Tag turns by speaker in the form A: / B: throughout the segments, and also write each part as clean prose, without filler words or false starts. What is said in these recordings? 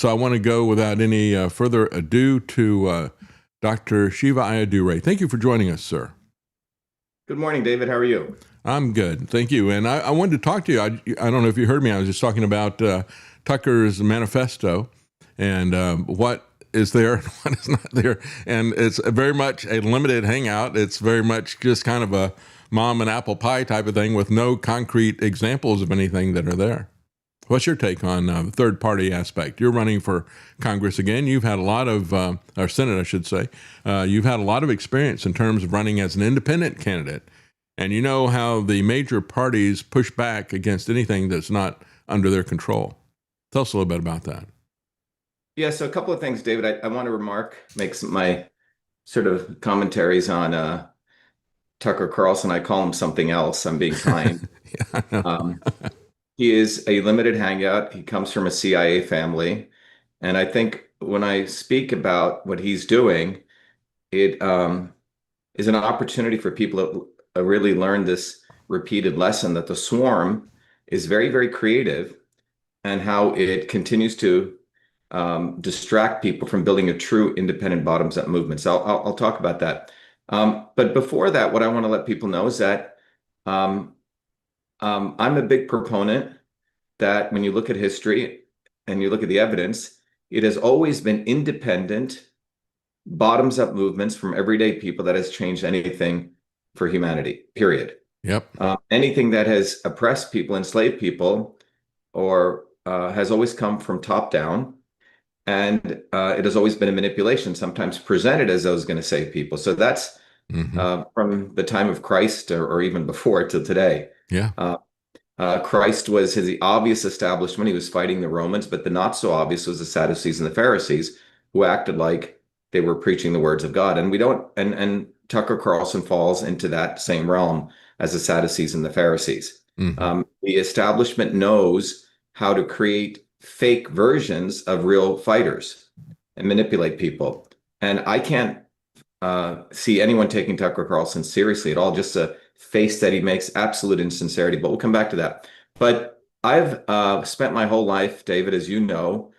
A: So I want to go without any further ado to Dr. Shiva Ayyadurai. Thank you for joining us, sir.
B: Good morning, David. How are you?
A: I'm good. Thank you. And I wanted to talk to you. I don't know if you heard me. I was just talking about Tucker's manifesto and what is there and what is not there. And it's very much a limited hangout. It's very much just kind of a mom and apple pie type of thing with no concrete examples of anything that are there. What's your take on the third party aspect? You're running for Congress again. You've had a lot of, or Senate, I should say. You've had a lot of experience in terms of running as an independent candidate. And you know how the major parties push back against anything that's not under their control. Tell us a little bit about that.
B: Yeah, so a couple of things, David. I want to make my sort of commentaries on Tucker Carlson. I call him something else. I'm being kind.
A: Yeah, I know.
B: He is a limited hangout. He comes from a CIA family. And I think when I speak about what he's doing, it is an opportunity for people to really learn this repeated lesson that the swarm is very, very creative and how it continues to distract people from building a true independent bottoms-up movement. So I'll talk about that. But before that, what I want to let people know is that I'm a big proponent that when you look at history and you look at the evidence, it has always been independent, bottoms-up movements from everyday people that has changed anything for humanity, period.
A: Yep.
B: Anything that has oppressed people, enslaved people, or has always come from top down. And it has always been a manipulation, sometimes presented as though it's going to save people. So that's from the time of Christ or even before till today.
A: Yeah.
B: Christ was the obvious establishment. He was fighting the Romans, but the not so obvious was the Sadducees and the Pharisees, who acted like they were preaching the words of God. And we don't, and Tucker Carlson falls into that same realm as the Sadducees and the Pharisees. The establishment knows how to create fake versions of real fighters and manipulate people. And I can't see anyone taking Tucker Carlson seriously at all, just a face that he makes, absolute insincerity, but we'll come back to that. But I've spent my whole life, David, as you know,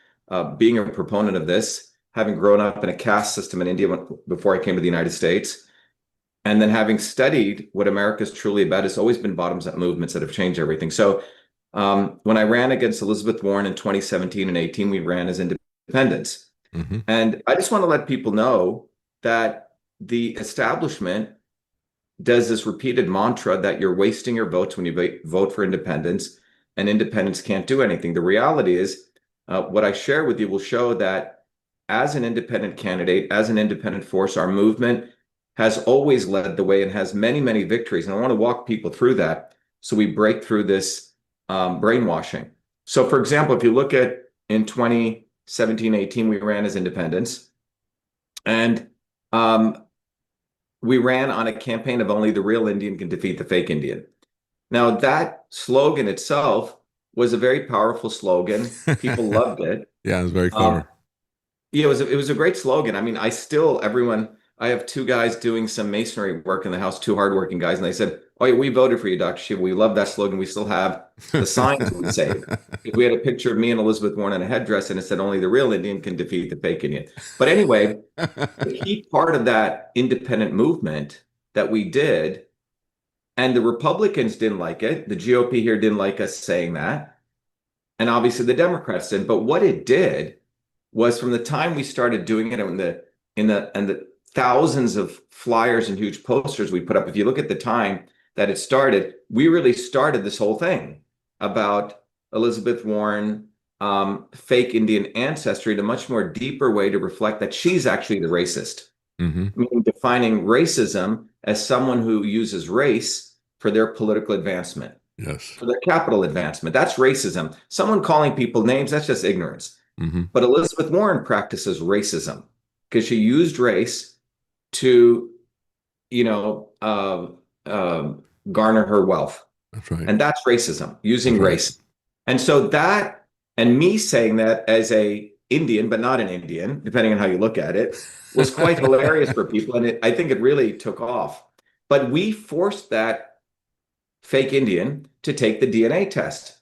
B: being a proponent of this, having grown up in a caste system in India before I came to the United States, and then having studied what America's truly about, it's always been bottoms-up movements that have changed everything. So when I ran against Elizabeth Warren in 2017 and 18, we ran as independents. And I just want to let people know that the establishment does this repeated mantra that you're wasting your votes when you vote for independents, and independents can't do anything. The reality is, what I share with you will show that as an independent candidate, as an independent force, our movement has always led the way and has many, many victories. And I want to walk people through that so we break through this brainwashing. So, for example, if you look at in 2017, 18, we ran as independents. And we ran on a campaign of only the real Indian can defeat the fake Indian. Now, that slogan itself was a very powerful slogan. People loved it.
A: Yeah, it was very clever.
B: Yeah, it was a great slogan. I mean, I have two guys doing some masonry work in the house, two hardworking guys, and they said, "Oh, yeah, we voted for you, Dr. Shiva. We love that slogan. We still have the signs we saved. We had a picture of me and Elizabeth Warren in a headdress, and it said, only the real Indian can defeat the fake Indian." But anyway, the key part of that independent movement that we did, and the Republicans didn't like it. The GOP here didn't like us saying that. And obviously the Democrats didn't. But what it did was, from the time we started doing it, and the thousands of flyers and huge posters we put up, if you look at the time that it started, we really started this whole thing about Elizabeth Warren, fake Indian ancestry, in a much more deeper way to reflect that she's actually the racist. Meaning defining racism as someone who uses race for their political advancement, for their capital advancement. That's racism. Someone calling people names, that's just ignorance. But Elizabeth Warren practices racism because she used race to, garner her wealth.
A: That's right.
B: And that's racism, using race. And so that, and me saying that as a Indian, but not an Indian, depending on how you look at it, was quite hilarious for people. And I think it really took off. But we forced that fake Indian to take the DNA test.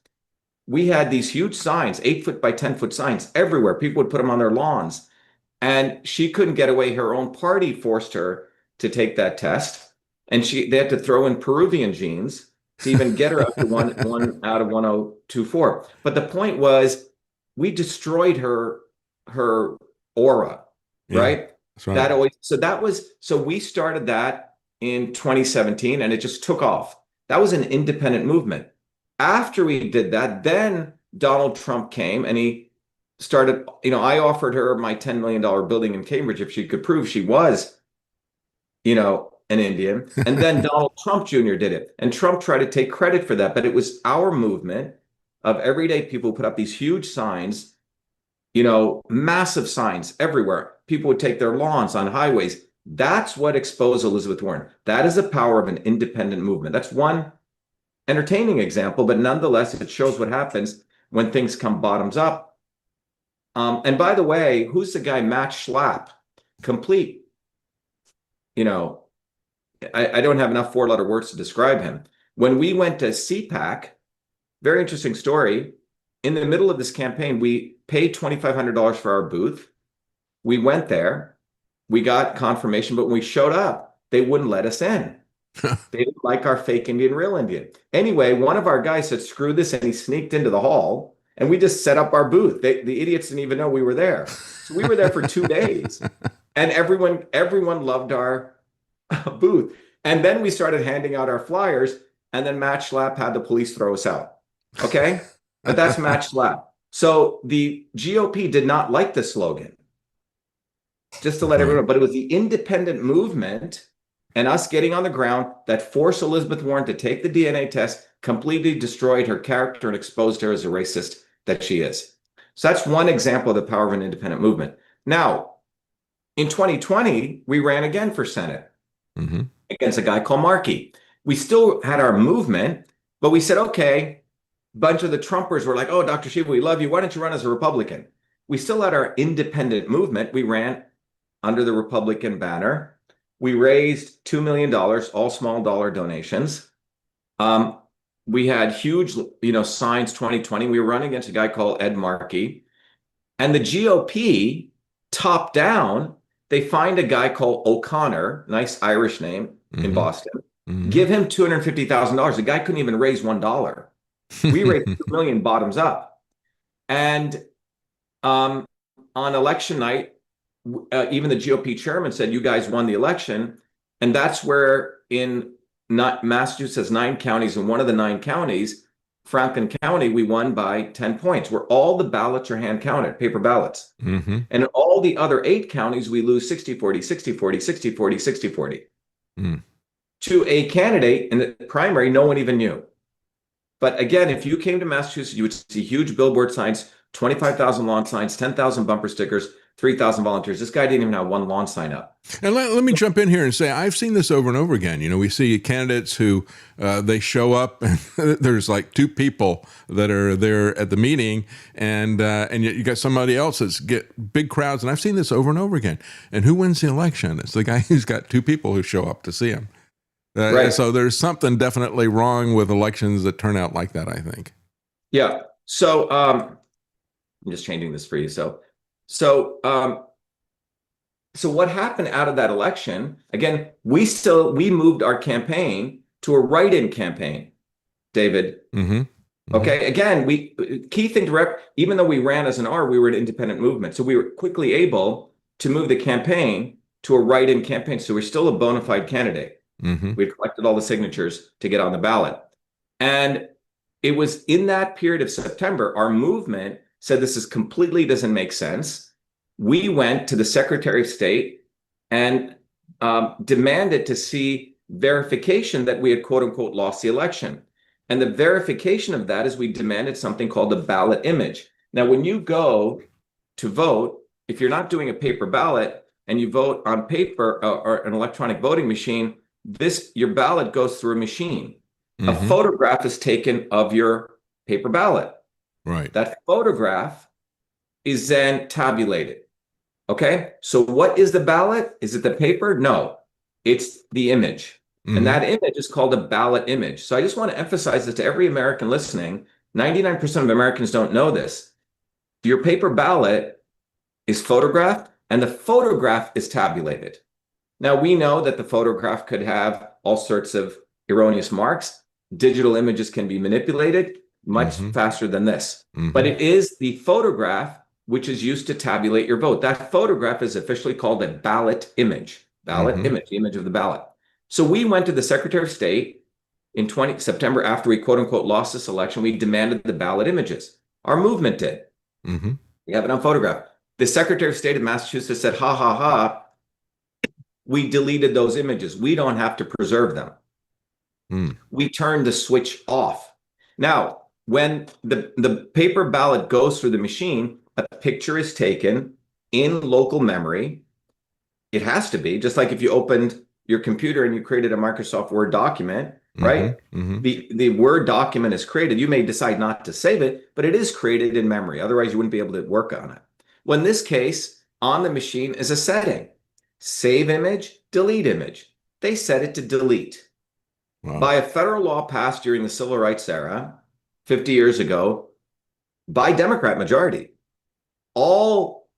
B: we had these huge signs, 8 foot by 10 foot signs everywhere. People would put them on their lawns. And she couldn't get away. Her own party forced her to take that test. And they had to throw in Peruvian genes to even get her up to one out of 1024. But the point was, we destroyed her aura,
A: Yeah,
B: right?
A: that's right.
B: So we started that in 2017, and it just took off. That was an independent movement. After we did that, then Donald Trump came and he started, I offered her my $10 million building in Cambridge if she could prove she was, an Indian. And then Donald Trump Jr. did it. And Trump tried to take credit for that. But it was our movement of everyday people who put up these huge signs, massive signs everywhere. People would take their lawns on highways. That's what exposed Elizabeth Warren. That is the power of an independent movement. That's one entertaining example, but nonetheless, it shows what happens when things come bottoms up. And by the way, who's the guy, Matt Schlapp? Complete, I don't have enough four-letter words to describe him. When we went to CPAC, very interesting story. In the middle of this campaign, we paid $2,500 for our booth. We went there. We got confirmation, but when we showed up, they wouldn't let us in. They didn't like our fake Indian, real Indian. Anyway, one of our guys said, screw this, and he sneaked into the hall, and we just set up our booth. The idiots didn't even know we were there. So we were there for 2 days, and everyone loved our booth. And then we started handing out our flyers, and then Matt Schlapp had the police throw us out. Okay? But that's Matt Schlapp. So the GOP did not like the slogan, just to let everyone know. But it was the independent movement and us getting on the ground that forced Elizabeth Warren to take the DNA test, completely destroyed her character and exposed her as a racist that she is. So that's one example of the power of an independent movement. Now, in 2020, we ran again for Senate against a guy called Markey. We still had our movement, but we said, okay, a bunch of the Trumpers were like, oh, Dr. Shiva, we love you. Why don't you run as a Republican? We still had our independent movement. We ran under the Republican banner. We raised $2 million, all small dollar donations. We had huge, signs 2020. We were running against a guy called Ed Markey. And the GOP, top down, they find a guy called O'Connor, nice Irish name, in Boston. Give him $250,000. The guy couldn't even raise $1. We raised $2 million bottoms up. And on election night, even the GOP chairman said, you guys won the election. And that's where in Massachusetts, 9 counties, and one of the 9 counties, Franklin County, we won by 10 points, where all the ballots are hand counted, paper ballots. And in all the other 8 counties, we lose 60-40, 60-40, 60-40, 60-40. To a candidate in the primary no one even knew. But again, if you came to Massachusetts, you would see huge billboard signs, 25,000 lawn signs, 10,000 bumper stickers, 3,000 volunteers. This guy didn't even have one lawn sign up.
A: And let me jump in here and say, I've seen this over and over again. We see candidates who they show up and there's like 2 people that are there at the meeting, and yet you got somebody else that's get big crowds. And I've seen this over and over again. And who wins the election? It's the guy who's got 2 people who show up to see him. Right. So there's something definitely wrong with elections that turn out like that, I think.
B: Yeah. So I'm just changing this for you. So what happened out of that election? Again, we moved our campaign to a write-in campaign, David. Okay. Again, key thing to even though we ran as an R, we were an independent movement. So we were quickly able to move the campaign to a write-in campaign. So we're still a bona fide candidate. We collected all the signatures to get on the ballot. And it was in that period of September, our movement said this doesn't make sense. We went to the Secretary of State and demanded to see verification that we had, quote unquote, lost the election. And the verification of that is we demanded something called the ballot image. Now, when you go to vote, if you're not doing a paper ballot and you vote on paper or an electronic voting machine, your ballot goes through a machine. A photograph is taken of your paper ballot.
A: Right.
B: That photograph is then tabulated. Okay. So what is the ballot? Is it the paper? No, it's the image. And that image is called a ballot image. So I just want to emphasize this to every American listening. 99% of Americans don't know this. Your paper ballot is photographed and the photograph is tabulated. Now, we know that the photograph could have all sorts of erroneous marks. Digital images can be manipulated much faster than this. But it is the photograph which is used to tabulate your vote. That photograph is officially called a ballot image. Ballot image, the image of the ballot. So we went to the Secretary of State in September after we quote unquote lost this election. We demanded the ballot images. Our movement did. We have it on photograph. The Secretary of State of Massachusetts said, ha, ha, ha, we deleted those images. We don't have to preserve them. We turned the switch off. Now, when the paper ballot goes through the machine, a picture is taken in local memory. It has to be, just like if you opened your computer and you created a Microsoft Word document, right? The Word document is created. You may decide not to save it, but it is created in memory. Otherwise, you wouldn't be able to work on it. Well, in this case, on the machine is a setting. Save image, delete image. They set it to delete.
A: Wow.
B: By a federal law passed during the Civil Rights era, 50 years ago, by Democrat majority, all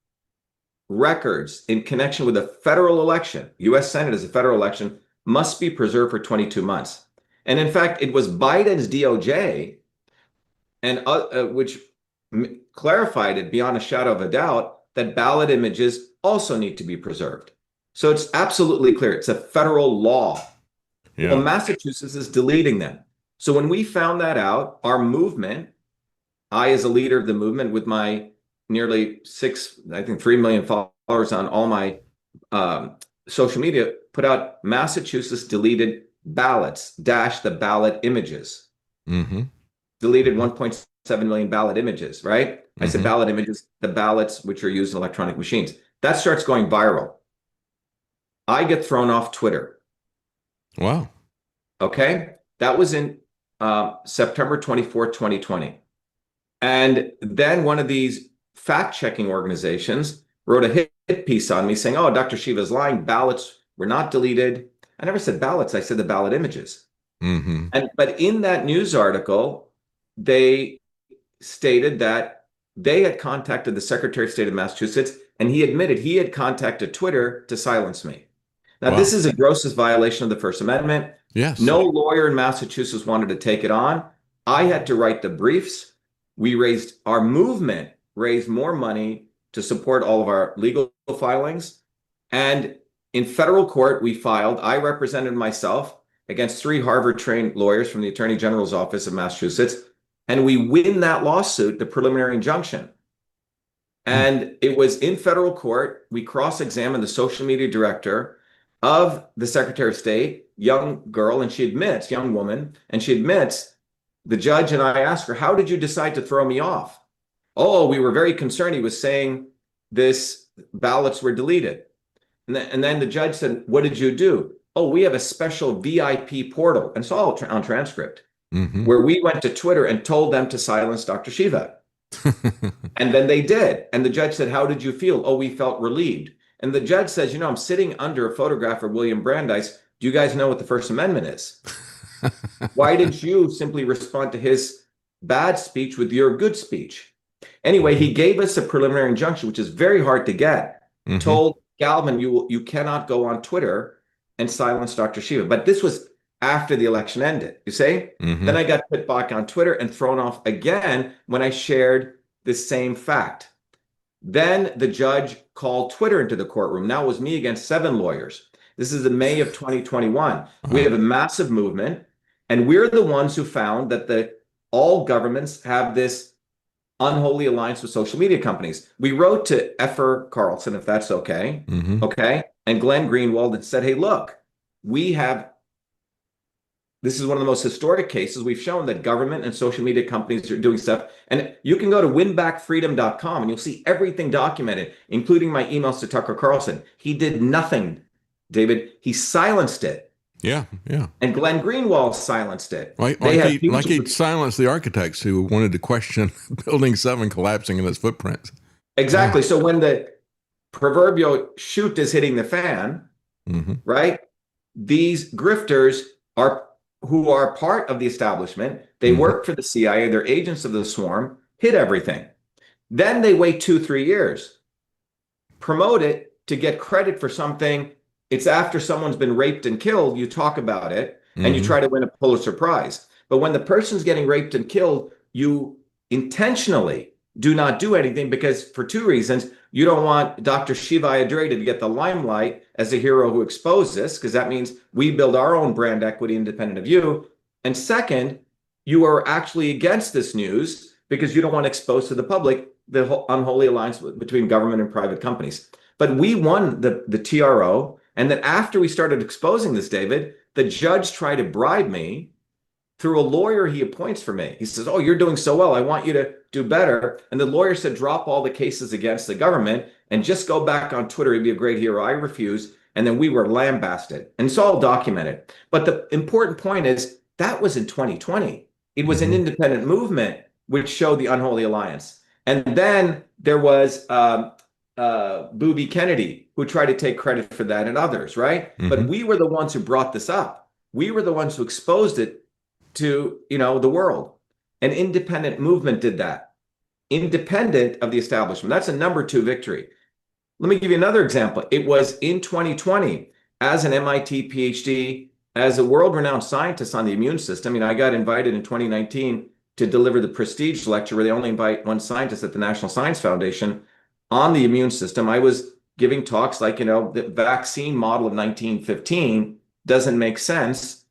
B: records in connection with a federal election, U.S. Senate is a federal election, must be preserved for 22 months. And in fact, it was Biden's DOJ and which clarified it beyond a shadow of a doubt that ballot images also need to be preserved. So it's absolutely clear. It's a federal law.
A: Yeah.
B: Well, Massachusetts is deleting them. So when we found that out, our movement, I as a leader of the movement with my nearly 3 million followers on all my social media, put out Massachusetts deleted ballots, dash the ballot images. Deleted 1.7 million ballot images, right? I said ballot images, the ballots which are used in electronic machines. That starts going viral. I get thrown off Twitter.
A: Wow.
B: Okay. That was in September 24th, 2020. And then one of these fact-checking organizations wrote a hit piece on me saying, oh, Dr. Shiva's lying. Ballots were not deleted. I never said ballots. I said the ballot images. But in that news article, they stated that they had contacted the Secretary of State of Massachusetts, and he admitted he had contacted Twitter to silence me. Now,
A: Wow.
B: this is a grossest violation of the First Amendment.
A: Yes.
B: No lawyer in Massachusetts wanted to take it on. I had to write the briefs. Our movement raised more money to support all of our legal filings. And in federal court, I represented myself against 3 Harvard-trained lawyers from the Attorney General's office of Massachusetts. And we win that lawsuit, the preliminary injunction. And it was in federal court. We cross-examined the social media director of the Secretary of State, young girl, and young woman, and she admits, the judge and I asked her, how did you decide to throw me off? Oh, we were very concerned. He was saying ballots were deleted. And then the judge said, what did you do? Oh, we have a special VIP portal. And it's all on transcript, where we went to Twitter and told them to silence Dr. Shiva. And then they did. And the judge said, how did you feel? Oh, we felt relieved. And the judge says, I'm sitting under a photograph of William Brandeis. Do you guys know what the First Amendment is? Why didn't you simply respond to his bad speech with your good speech? Anyway, he gave us a preliminary injunction, which is very hard to get. Told Galvin, you cannot go on Twitter and silence Dr. Shiva. But this was after the election ended, you see? Then I got put back on Twitter and thrown off again when I shared the same fact. Then the judge called Twitter into the courtroom. Now it was me against 7 lawyers. This is in May of 2021. We have a massive movement, and we're the ones who found that all governments have this unholy alliance with social media companies. We wrote to Effer Carlson, if that's okay, and Glenn Greenwald and said, hey, look, this is one of the most historic cases. We've shown that government and social media companies are doing stuff. And you can go to winbackfreedom.com and you'll see everything documented, including my emails to Tucker Carlson. He did nothing, David. He silenced it.
A: Yeah.
B: And Glenn Greenwald silenced it.
A: Like he silenced the architects who wanted to question Building 7 collapsing in its footprints.
B: Exactly. So when the proverbial shoot is hitting the fan, right, these grifters who are part of the establishment, they work for the CIA, they're agents of the swarm, hid everything. Then they wait 2-3 years, promote it to get credit for something. It's after someone's been raped and killed, you talk about it, and you try to win a Pulitzer Prize. But when the person's getting raped and killed, you intentionally do not do anything, because for two reasons. You don't want Dr. Shiva Ayyadurai to get the limelight as a hero who exposed this, because that means we build our own brand equity independent of you. And second, you are actually against this news because you don't want to expose to the public the unholy alliance between government and private companies. But we won the TRO. And then after we started exposing this, David, the judge tried to bribe me through a lawyer he appoints for me. He says, oh, you're doing so well, I want you to do better. And the lawyer said, drop all the cases against the government and just go back on Twitter. He'd be a great hero. I refused. And then we were lambasted. And it's all documented. But the important point is that was in 2020. It was an independent movement which showed the unholy alliance. And then there was Booby Kennedy, who tried to take credit for that, and others, right? But we were the ones who brought this up. We were the ones who exposed it to, the world. An independent movement did that, independent of the establishment. That's a number 2 victory. Let me give you another example. It was in 2020, as an MIT PhD, as a world-renowned scientist on the immune system. I got invited in 2019 to deliver the prestige lecture where they only invite one scientist at the National Science Foundation on the immune system. I was giving talks like, the vaccine model of 1915 doesn't make sense,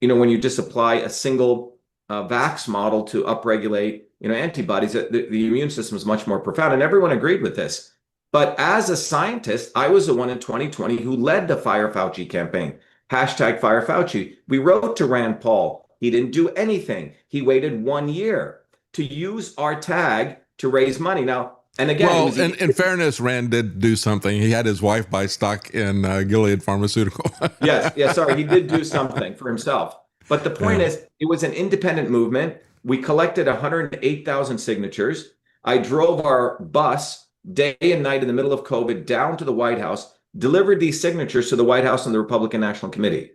B: when you just apply a single vax model to upregulate, antibodies. The immune system is much more profound, and everyone agreed with this. But as a scientist, I was the one in 2020 who led the Fire Fauci campaign, #Fire Fauci. We wrote to Rand Paul. He didn't do anything. He waited 1 year to use our tag to raise money. Now, and again,
A: well, in fairness, Rand did do something. He had his wife buy stock in Gilead Pharmaceutical.
B: Yes, sorry, he did do something for himself. But the point is, it was an independent movement. We collected 108,000 signatures. I drove our bus day and night in the middle of COVID down to the White House, delivered these signatures to the White House and the Republican National Committee,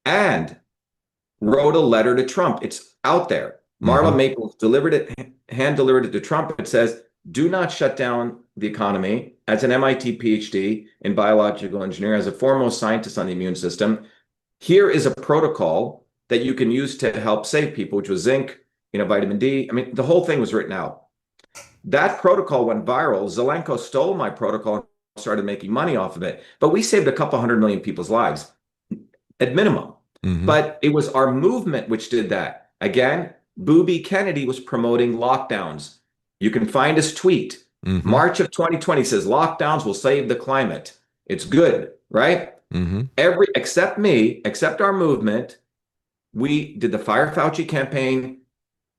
B: and wrote a letter to Trump. It's out there. Marla Maples hand-delivered it to Trump. It says, do not shut down the economy. As an MIT PhD in biological engineering, as a foremost scientist on the immune system, here is a protocol that you can use to help save people, which was zinc, vitamin D. The whole thing was written out. That protocol went viral. Zelenko stole my protocol and started making money off of it. But we saved a couple 100 million people's lives at minimum. But it was our movement which did that. Again, Booby Kennedy was promoting lockdowns. You can find his tweet. March of 2020 says lockdowns will save the climate. It's good, right? Except me, except our movement, we did the Fire Fauci campaign,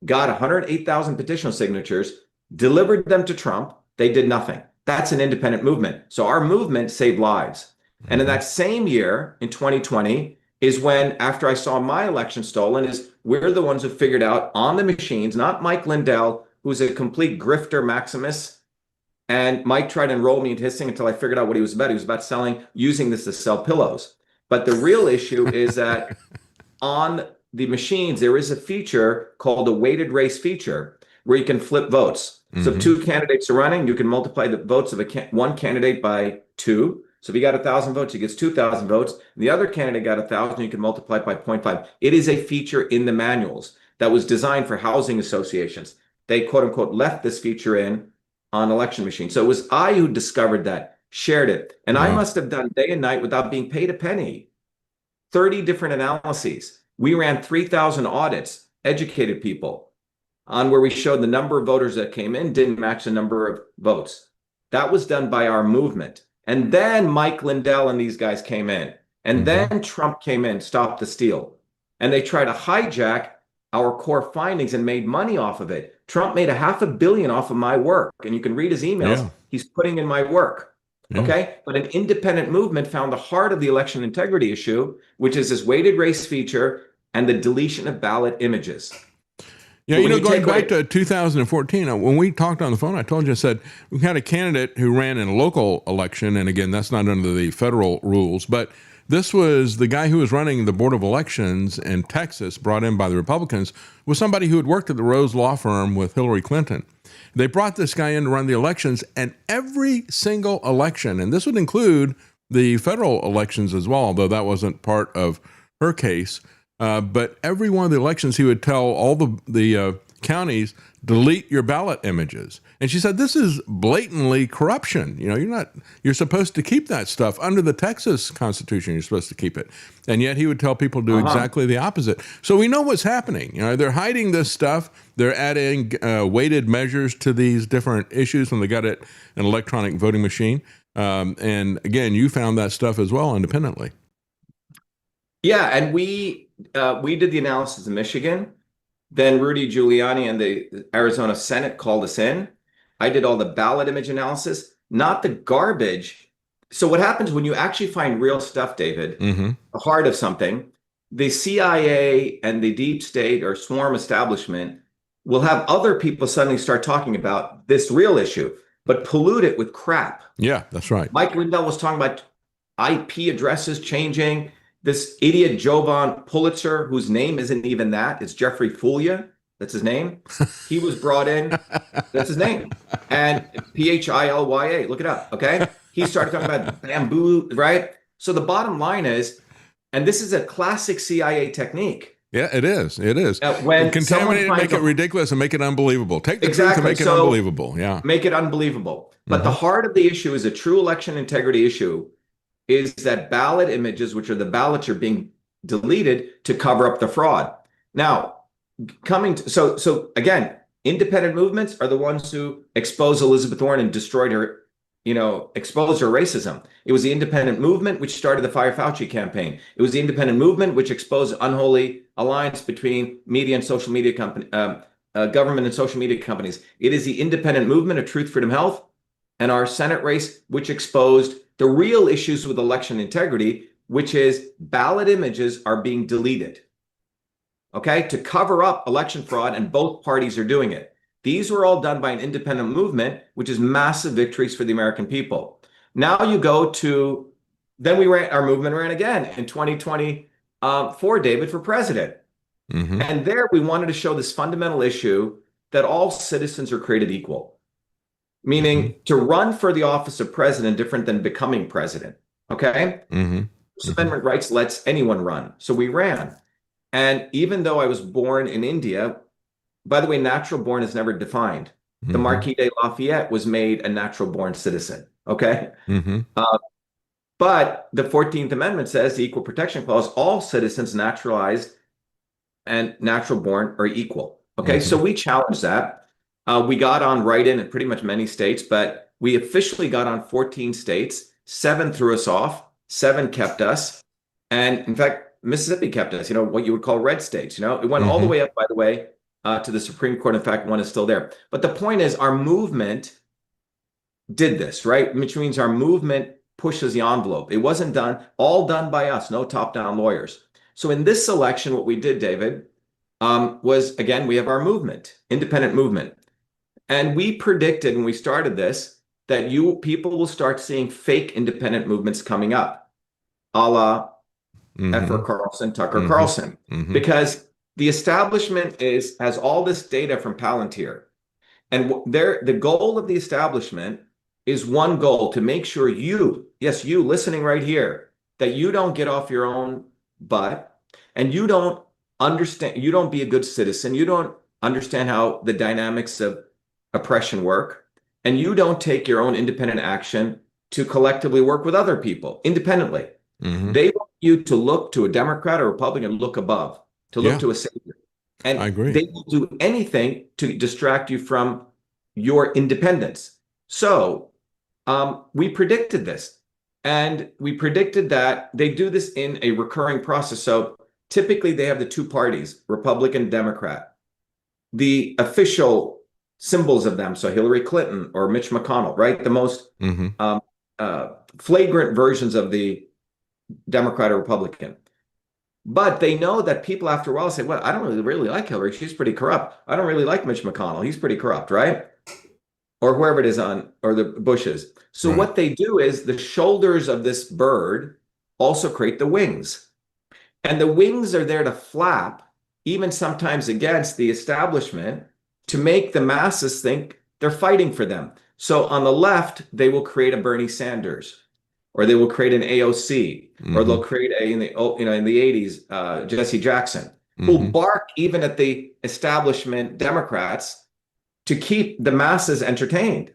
B: got 108,000 petition signatures, delivered them to Trump. They did nothing. That's an independent movement. So our movement saved lives. And in that same year, in 2020, is when, after I saw my election stolen, is we're the ones who figured out on the machines, not Mike Lindell, who's a complete grifter Maximus. And Mike tried to enroll me into his thing until I figured out what he was about. He was about using this to sell pillows. But the real issue is that on the machines, there is a feature called a weighted race feature where you can flip votes. So if 2 candidates are running, you can multiply the votes of one candidate by 2. So if he got 1,000 votes, he gets 2,000 votes. And the other candidate got 1,000, you can multiply it by 0.5. It is a feature in the manuals that was designed for housing associations. They, quote unquote, left this feature in on election machines. So it was I who discovered that, shared it. And I must have done day and night without being paid a penny. 30 different analyses. We ran 3,000 audits, educated people on where we showed the number of voters that came in didn't match the number of votes. That was done by our movement. And then Mike Lindell and these guys came in. And then Trump came in, stopped the steal. And they tried to hijack our core findings and made money off of it. Trump made $500 million off of my work. And you can read his emails. Yeah. He's putting in my work. Yeah. Okay. But an independent movement found the heart of the election integrity issue, which is this weighted race feature and the deletion of ballot images.
A: Yeah, going back to 2014, when we talked on the phone, I told you, I said, we had a candidate who ran in a local election. And again, that's not under the federal rules, but This was the guy who was running the Board of Elections in Texas, brought in by the Republicans, was somebody who had worked at the Rose Law Firm with Hillary Clinton. They brought this guy in to run the elections, and every single election, and this would include the federal elections as well, although that wasn't part of her case, but every one of the elections, he would tell all the counties, delete your ballot images. And she said, this is blatantly corruption. You know, you're supposed to keep that stuff. Under the Texas Constitution, you're supposed to keep it. And yet he would tell people to do exactly the opposite. So we know what's happening. You know, they're hiding this stuff. They're adding weighted measures to these different issues when they got it an electronic voting machine. And again, you found that stuff as well independently.
B: Yeah, and we did the analysis in Michigan. Then Rudy Giuliani and the Arizona Senate called us in. I did all the ballot image analysis, not the garbage. So what happens when you actually find real stuff, David, the heart of something, the CIA and the deep state or swarm establishment will have other people suddenly start talking about this real issue, but pollute it with crap.
A: Yeah, that's right.
B: Mike Lindell was talking about IP addresses changing. This idiot Jovan Pulitzer, whose name isn't even that, it's Jeffrey Fulia. That's his name. He was brought in. That's his name. And Philya, look it up, okay? He started talking about bamboo, right? So the bottom line is, and this is a classic CIA technique.
A: Yeah, it is. It is.
B: When
A: contaminate it, make it ridiculous, and make it unbelievable. Take the truth and make it unbelievable. Yeah.
B: Make it unbelievable. But the heart of the issue is a true election integrity issue, is that ballot images, which are the ballots, are being deleted to cover up the fraud. Now, so again, independent movements are the ones who exposed Elizabeth Warren and destroyed her, exposed her racism. It was the independent movement which started the Fire Fauci campaign. It was the independent movement which exposed unholy alliance between media and social media government and social media companies. It is the independent movement of Truth, Freedom, Health, and our Senate race which exposed the real issues with election integrity, which is ballot images are being deleted, okay, to cover up election fraud, and both parties are doing it. These were all done by an independent movement, which is massive victories for the American people. Now you go to, then our movement ran again in 2024, David, for president. And there we wanted to show this fundamental issue that all citizens are created equal. Meaning to run for the office of president different than becoming president, okay? First Amendment rights lets anyone run. So we ran. And even though I was born in India, by the way, natural born is never defined. The Marquis de Lafayette was made a natural born citizen, okay? But the 14th Amendment says, the Equal Protection Clause, all citizens naturalized and natural born are equal, okay? So we challenged that. We got on write-in pretty much many states, but we officially got on 14 states. 7 threw us off, 7 kept us. And in fact, Mississippi kept us, what you would call red states. It went all the way up, by the way, to the Supreme Court. In fact, one is still there. But the point is, our movement did this, right? Which means our movement pushes the envelope. It wasn't all done by us, no top-down lawyers. So in this election, what we did, David, was, again, we have our movement, independent movement. And we predicted when we started this that people will start seeing fake independent movements coming up, a la F.R. Carlson, Tucker Carlson, because the establishment has all this data from Palantir. And the goal of the establishment is one goal: to make sure you listening right here, that you don't get off your own butt and you don't understand, you don't be a good citizen, you don't understand how the dynamics of oppression work, and you don't take your own independent action to collectively work with other people independently. They want you to look to a Democrat or Republican, look above, to look to a savior. And
A: I agree.
B: They will do anything to distract you from your independence. So we predicted this, and we predicted that they do this in a recurring process. So typically they have the two parties, Republican, Democrat. The official symbols of them, so Hillary Clinton or Mitch McConnell, right? The most flagrant versions of the Democrat or Republican. But they know that people after a while say, well, I don't really like Hillary. She's pretty corrupt. I don't really like Mitch McConnell. He's pretty corrupt, right? Or whoever it is or the Bushes. So what they do is the shoulders of this bird also create the wings. And the wings are there to flap, even sometimes against the establishment, to make the masses think they're fighting for them. So on the left, they will create a Bernie Sanders, or they will create an AOC, or they'll create in the 80s, Jesse Jackson, who'll bark even at the establishment Democrats to keep the masses entertained.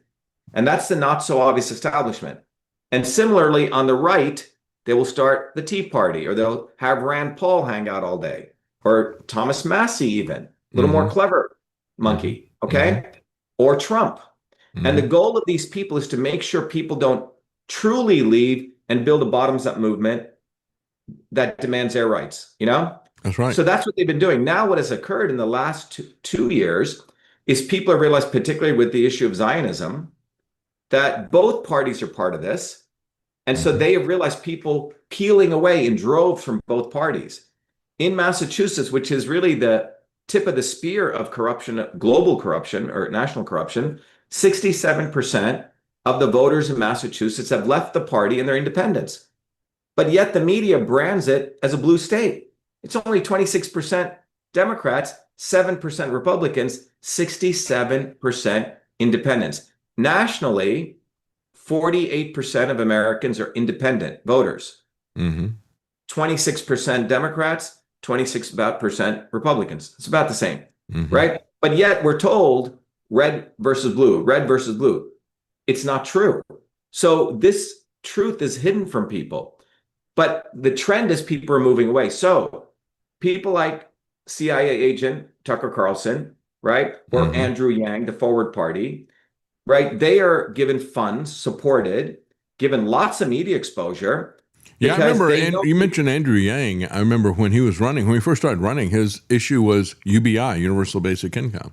B: And that's the not so obvious establishment. And similarly, on the right, they will start the Tea Party, or they'll have Rand Paul hang out all day, or Thomas Massey even, a little more clever monkey, okay? Or Trump. And the goal of these people is to make sure people don't truly leave and build a bottoms-up movement that demands their rights, you know?
A: That's right.
B: So that's what they've been doing. Now what has occurred in the last two years is people have realized, particularly with the issue of Zionism, that both parties are part of this. And so they have realized people peeling away in droves from both parties. In Massachusetts, which is really the tip of the spear of corruption, global corruption or national corruption, 67% of the voters in Massachusetts have left the party and they're independents. But yet the media brands it as a blue state. It's only 26% Democrats, 7% Republicans, 67% independents. Nationally, 48% of Americans are independent voters. 26% Democrats, 26% Republicans. It's about the same, right? But yet we're told red versus blue, red versus blue. It's not true. So this truth is hidden from people. But the trend is people are moving away. So people like CIA agent Tucker Carlson, right? Or Andrew Yang, the Forward Party, right? They are given funds, supported, given lots of media exposure.
A: Yeah, I remember, you mentioned Andrew Yang. I remember when he was running, when he first started running, his issue was UBI, Universal Basic Income.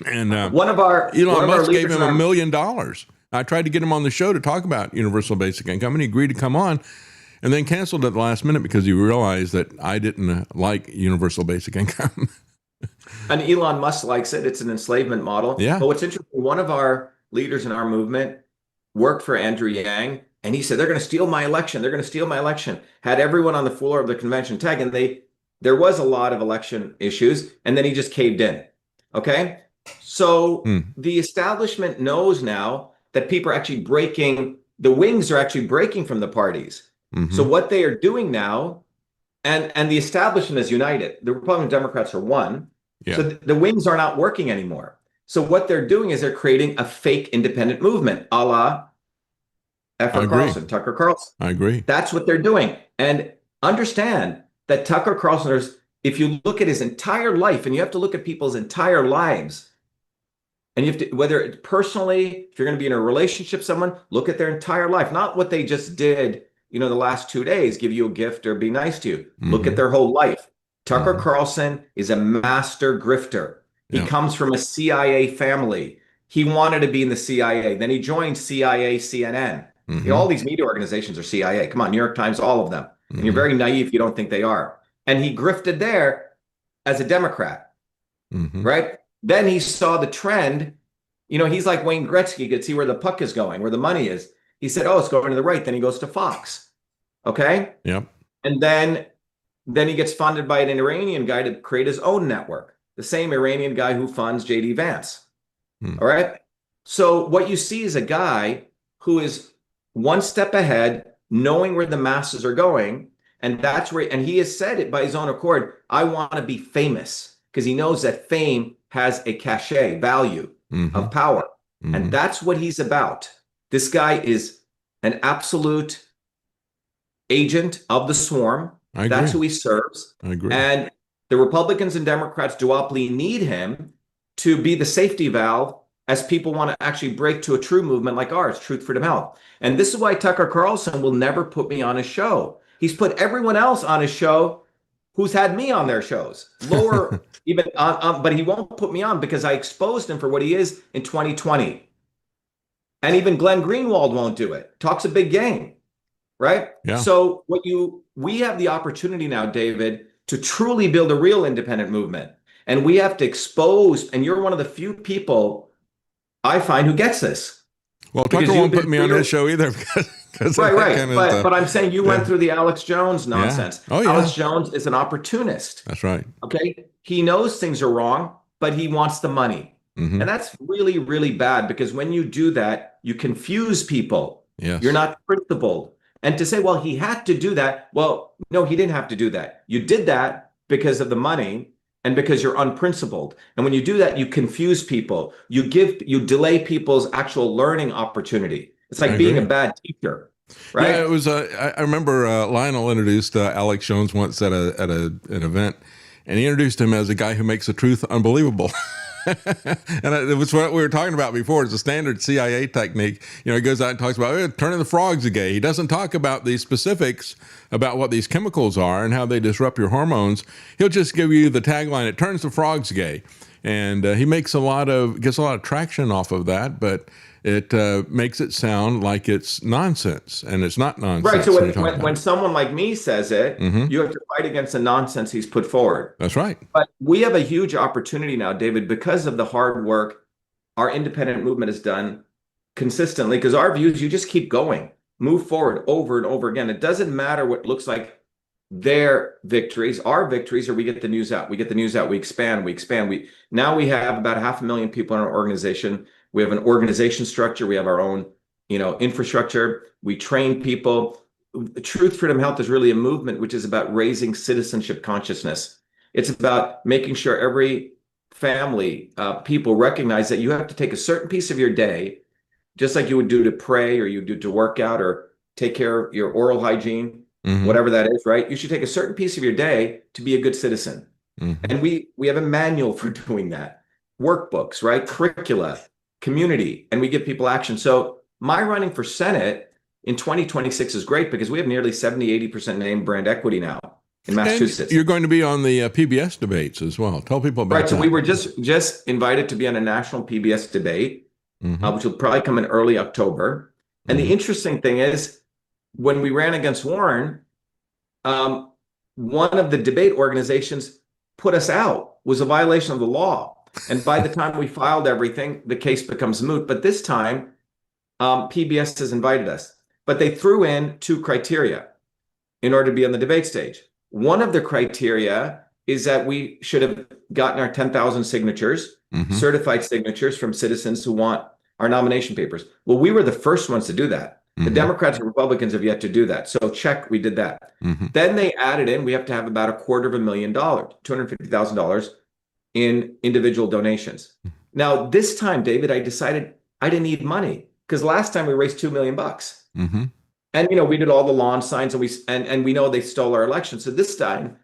A: And Elon Musk gave him $1 million. I tried to get him on the show to talk about Universal Basic Income, and he agreed to come on, and then canceled at the last minute because he realized that I didn't like Universal Basic Income.
B: And Elon Musk likes it. It's an enslavement model.
A: Yeah.
B: But what's interesting, one of our leaders in our movement worked for Andrew Yang, and he said, they're going to steal my election. They're going to steal my election. Had everyone on the floor of the convention tag, and there was a lot of election issues, and then he just caved in. Okay? So the establishment knows now that people are actually breaking, the wings are actually breaking from the parties. So what they are doing now, and the establishment is united. The Republicans and Democrats are one. Yeah. So the wings are not working anymore. So what they're doing is they're creating a fake independent movement, a la Tucker Carlson.
A: I agree.
B: That's what they're doing. And understand that Tucker Carlson, if you look at his entire life, and you have to look at people's entire lives, and you have to, whether it's personally, if you're going to be in a relationship with someone, look at their entire life, not what they just did, the last 2 days, give you a gift or be nice to you. Look at their whole life. Tucker Carlson is a master grifter. He comes from a CIA family. He wanted to be in the CIA. Then he joined CIA, CNN. All these media organizations are CIA. Come on, New York Times, all of them. And you're very naive if you don't think they are. And he grifted there as a Democrat, right? Then he saw the trend. He's like Wayne Gretzky. He could see where the puck is going, where the money is. He said, oh, it's going to the right. Then he goes to Fox. Okay?
A: Yep.
B: And then he gets funded by an Iranian guy to create his own network. The same Iranian guy who funds J.D. Vance. All right? So what you see is a guy who is one step ahead, knowing where the masses are going. And that's where, and he has said it by his own accord, I want to be famous, because he knows that fame has a cachet, value of power. And that's what he's about. This guy is an absolute agent of the swarm. That's who he serves.
A: I agree.
B: And the Republicans and Democrats duopoly need him to be the safety valve as people want to actually break to a true movement like ours, Truth, Freedom, Health. And this is why Tucker Carlson will never put me on his show. He's put everyone else on his show who's had me on their shows. Lower, even but he won't put me on because I exposed him for what he is in 2020. And even Glenn Greenwald won't do it. Talks a big game, right?
A: Yeah.
B: So we have the opportunity now, David, to truly build a real independent movement. And we have to expose, and you're one of the few people I find who gets this.
A: Well, Tucker won't put me on his show either, because because of
B: Right,
A: that
B: right.
A: kind of stuff.
B: But I'm saying you went
A: Yeah.
B: through the Alex Jones
A: Yeah.
B: nonsense.
A: Oh, yeah.
B: Alex Jones is an opportunist.
A: That's right.
B: Okay. He knows things are wrong, but he wants the money.
A: Hmm.
B: And that's really, really bad because when you do that, you confuse people. You're
A: Yes.
B: not principled. And to say, well, he had to do that. Well, no, he didn't have to do that. You did that because of the money and because you're unprincipled. And when you do that, you confuse people. You delay people's actual learning opportunity. It's
A: I
B: like being a
A: agree.
B: bad teacher,
A: Yeah,
B: right?
A: it was. I remember Lionel introduced Alex Jones once at an event, and he introduced him as a guy who makes the truth unbelievable. And it was what we were talking about before. It's a standard CIA technique. He goes out and talks about turning the frogs gay. He doesn't talk about the specifics about what these chemicals are and how they disrupt your hormones. He'll just give you the tagline, it turns the frogs gay. And he gets a lot of traction off of that, but it makes it sound like it's nonsense, and it's not
B: Right.
A: nonsense
B: So
A: when you talk about
B: when
A: it.
B: someone like me says it,
A: Hmm.
B: you have to fight against the nonsense he's put forward.
A: That's right.
B: But we have a huge opportunity now, David, because of the hard work our independent movement has done consistently. Because our views, you just keep going, move forward over and over again. It doesn't matter what looks like their victories. Our victories are we get the news out. We get the news out. We expand. We expand. Now we have about 500,000 people in our organization. We have an organization structure. We have our own, infrastructure. We train people. Truth, Freedom, Health is really a movement which is about raising citizenship consciousness. It's about making sure every family, people recognize that you have to take a certain piece of your day, just like you would do to pray or you do to work out or take care of your oral hygiene,
A: Hmm.
B: whatever that is, right? You should take a certain piece of your day to be a good citizen.
A: Hmm.
B: And we have a manual for doing that. Workbooks, right? Curricula, community, and we give people action. So my running for Senate in 2026 is great because we have nearly 70-80% name brand equity now in
A: And
B: Massachusetts.
A: you're going to be on the PBS debates as well. Tell people about
B: Right. So
A: that.
B: we were just invited to be on a national PBS debate,
A: Hmm.
B: which will probably come in early October. And the
A: Hmm.
B: interesting thing is, when we ran against Warren, one of the debate organizations put us out, was a violation of the law. And by the time we filed everything, the case becomes moot. But this time, PBS has invited us. But they threw in two criteria in order to be on the debate stage. One of the criteria is that we should have gotten our 10,000 signatures,
A: Hmm.
B: certified signatures from citizens who want our nomination papers. Well, we were the first ones to do that. The
A: Hmm.
B: Democrats and Republicans have yet to do that. So check, we did that.
A: Hmm.
B: Then they added in, we have to have about $250,000, $250,000 in individual donations. Now, this time, David, I decided I didn't need money because last time we raised $2 million.
A: Hmm.
B: And we did all the lawn signs, and we know they stole our election. So this time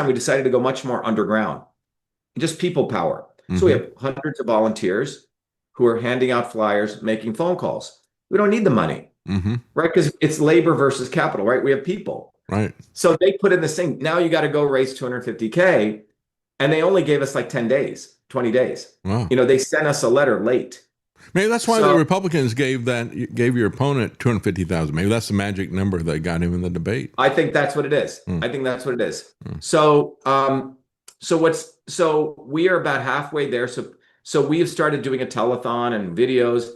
B: we decided to go much more underground, just people power. So we
A: Hmm.
B: have hundreds of volunteers who are handing out flyers, making phone calls. We don't need the money,
A: Hmm.
B: right? Because it's labor versus capital, right? We have people.
A: Right.
B: So they put in this thing. Now you got to go raise 250K, and they only gave us like 10 days, 20 days.
A: Wow.
B: They sent us a letter late.
A: Maybe that's why the
B: So
A: Republicans gave your opponent 250,000. Maybe that's the magic number that got him in the debate.
B: I think that's what it is.
A: Mm.
B: I think that's what it is.
A: Mm.
B: So we are about halfway there. So we have started doing a telethon and videos,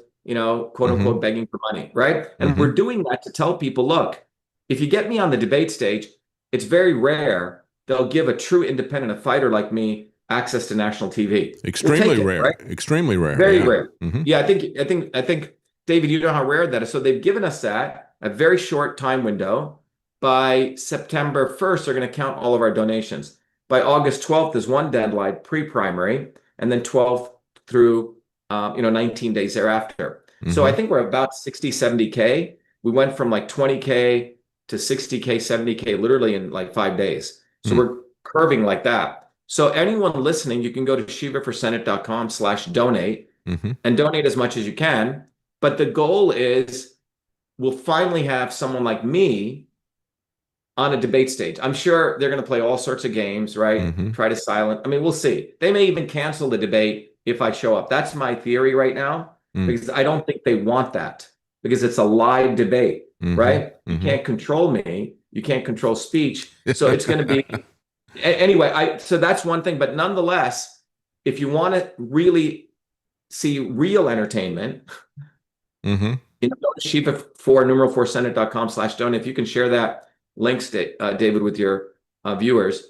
B: quote unquote, begging for money, right? And we're doing that to tell people, look, if you get me on the debate stage, it's very rare they'll give a true independent, a fighter like me, access to national TV.
A: Extremely rare.
B: Right?
A: Extremely rare.
B: Very
A: Yeah.
B: rare.
A: Mm-hmm.
B: Yeah, I think, David, you know how rare that is. So they've given us that, a very short time window. By September 1st, they're going to count all of our donations. By August 12th is one deadline, pre-primary, and then 12th through 19 days thereafter. So I think we're about 60, 70K. We went from like 20K to 60K, 70K, literally in like 5 days. So we're curving like that. So anyone listening, you can go to shivaforsenate.com/donate and donate as much as you can. But the goal is we'll finally have someone like me on a debate stage. I'm sure they're going to play all sorts of games, right? Try to silence. I mean, we'll see. They may even cancel the debate if I show up. That's my theory right now, because I don't think they want that, because it's a live debate, right? You can't control me. You can't control speech. So it's going to be anyway. So that's one thing. But nonetheless, if you want to really see real entertainment, Go to Shiva4, numeral 4 Senate.com/donate. If you can share that links, David, with your viewers.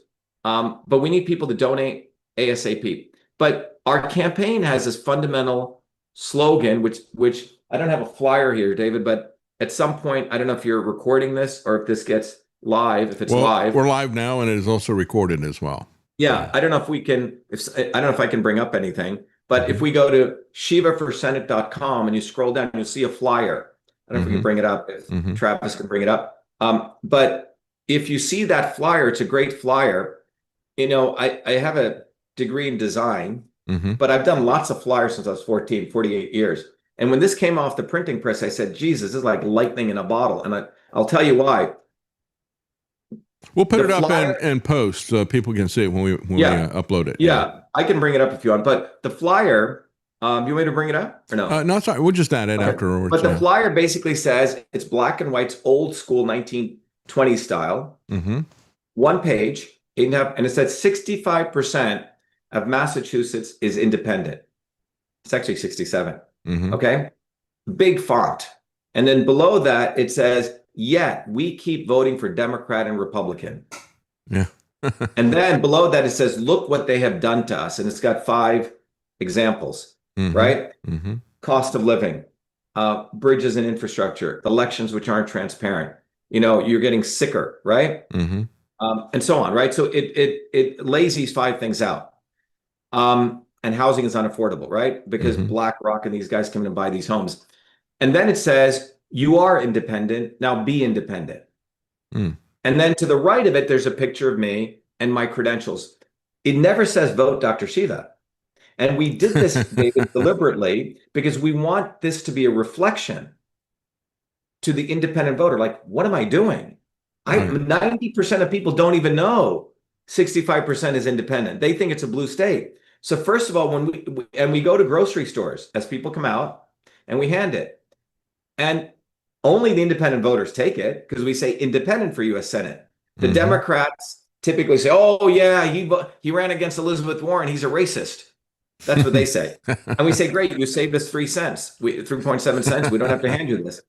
B: But we need people to donate ASAP. But our campaign has this fundamental slogan, which I don't have a flyer here, David, but at some point, I don't know if you're recording this or if this gets live, if it's live.
A: We're live now, and it is also recorded as well.
B: Yeah, I don't know if we can, I don't know if I can bring up anything, but if we go to shivaforsenate.com and you scroll down, you'll see a flyer. I don't know if we can bring it up, if Travis can bring it up. But if you see that flyer, it's a great flyer. I have a degree in design, but I've done lots of flyers since I was 48 years. And when this came off the printing press, I said, Jesus, this is like lightning in a bottle. And I'll tell you why.
A: We'll put it up in post so people can see it when we upload it.
B: Yeah, I can bring it up if you want. But the flyer, you want me to bring it up or no?
A: No, sorry. We'll just add it afterwards.
B: But the flyer basically says it's black and white, old school 1920s style. One page. And it said 65% of Massachusetts is independent. It's actually 67. Okay. Big font. And then below that, it says, yet we keep voting for Democrat and Republican.
A: Yeah.
B: And then below that, it says, look what they have done to us. And it's got 5 examples, right? Cost of living, bridges and infrastructure, elections which aren't transparent. You're getting sicker, right? And so on, right? So it lays these 5 things out. And housing is unaffordable, right? Because BlackRock and these guys come in and buy these homes. And then it says, you are independent, now be independent. And then to the right of it, there's a picture of me and my credentials. It never says vote Dr. Shiva. And we did this, David, deliberately, because we want this to be a reflection to the independent voter. Like, what am I doing? 90% of people don't even know 65% is independent. They think it's a blue state. So first of all, when we go to grocery stores, as people come out and we hand it, and only the independent voters take it because we say independent for U.S. Senate. The Democrats typically say, oh yeah, he ran against Elizabeth Warren. He's a racist. That's what they say. And we say, great, you saved us 3 cents, 3.7 cents. We don't have to hand you this.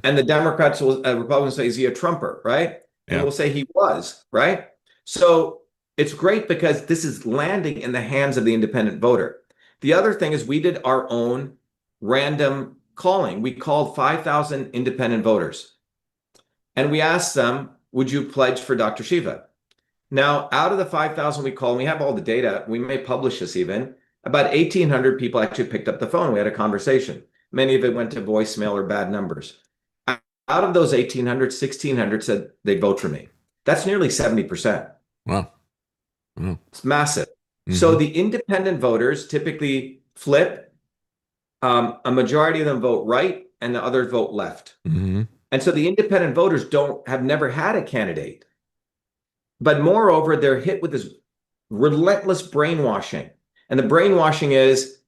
B: And the Democrats Republicans say, is he a Trumper, right? And we'll say he was, right? So it's great because this is landing in the hands of the independent voter. The other thing is we did our own random calling. We called 5,000 independent voters. And we asked them, would you pledge for Dr. Shiva? Now, out of the 5,000 we called, we have all the data. We may publish this even. About 1,800 people actually picked up the phone. We had a conversation. Many of it went to voicemail or bad numbers. Out of those 1,800, 1,600 said they'd vote for me. That's nearly 70%.
A: Wow.
B: It's massive. So the independent voters typically flip. A majority of them vote right and the others vote left. And so the independent voters have never had a candidate. But moreover, they're hit with this relentless brainwashing. And the brainwashing is,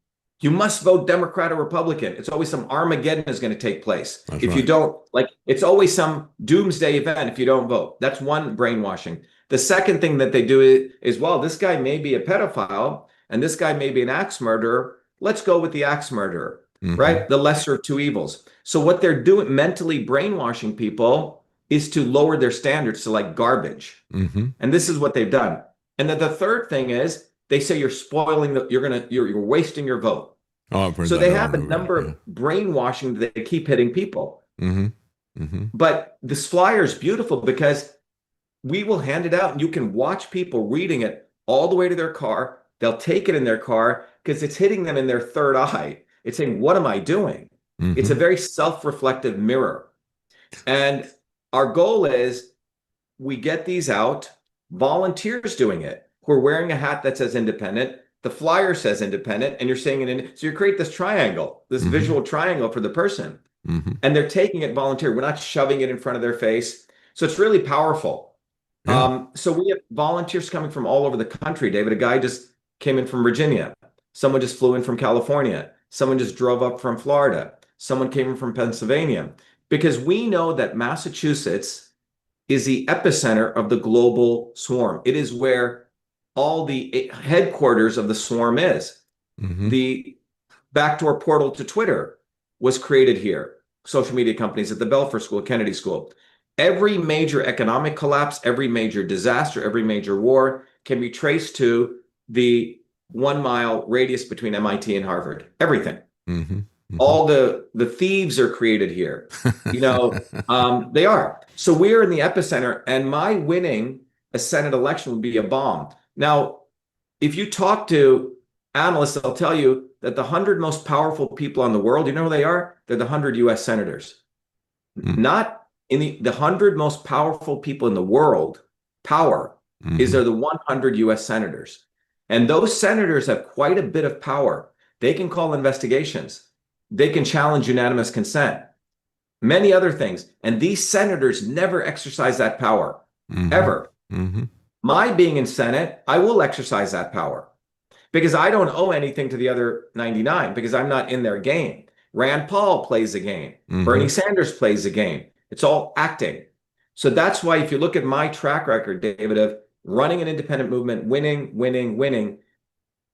B: you must vote Democrat or Republican. It's always some Armageddon is going to take place. If you don't, it's always some doomsday event if you don't vote. That's one brainwashing. The second thing that they do is, well, this guy may be a pedophile and this guy may be an axe murderer. Let's go with the axe murderer, right? The lesser of two evils. So what they're doing, mentally brainwashing people, is to lower their standards to like garbage. And this is what they've done. And then the third thing is, they say you're spoiling you're wasting your vote. So they have a number of brainwashing that they keep hitting people. But this flyer is beautiful because we will hand it out and you can watch people reading it all the way to their car. They'll take it in their car because it's hitting them in their third eye. It's saying, what am I doing? It's a very self-reflective mirror. And our goal is we get these out, volunteers doing it, who are wearing a hat that says independent, the flyer says independent, and you're saying it in. So you create this triangle, this visual triangle for the person. And they're taking it volunteer. We're not shoving it in front of their face. So it's really powerful. So we have volunteers coming from all over the country, David. A guy just came in from Virginia. Someone just flew in from California. Someone just drove up from Florida. Someone came in from Pennsylvania. Because we know that Massachusetts is the epicenter of the global swarm. It is where all the headquarters of the swarm is. The backdoor portal to Twitter was created here. social media companies at the Belfer School, Kennedy School. Every major economic collapse, every major disaster, every major war can be traced to the 1 mile radius between MIT and Harvard. Everything.
A: Mm-hmm.
B: All the thieves are created here. They are. So we're in the epicenter, and my winning a Senate election would be a bomb. Now, if you talk to analysts, they'll tell you that the 100 most powerful people in the world, you know who they are? They're the 100 US senators.
A: Mm-hmm.
B: Not in the 100 most powerful people in the world, power, is they're the 100 US senators. And those senators have quite a bit of power. They can call investigations. They can challenge unanimous consent, many other things. And these senators never exercise that power, ever. My being in Senate, I will exercise that power because I don't owe anything to the other 99 because I'm not in their game. Rand Paul plays a game. Bernie Sanders plays a game. It's all acting. So that's why if you look at my track record, David, of running an independent movement, winning,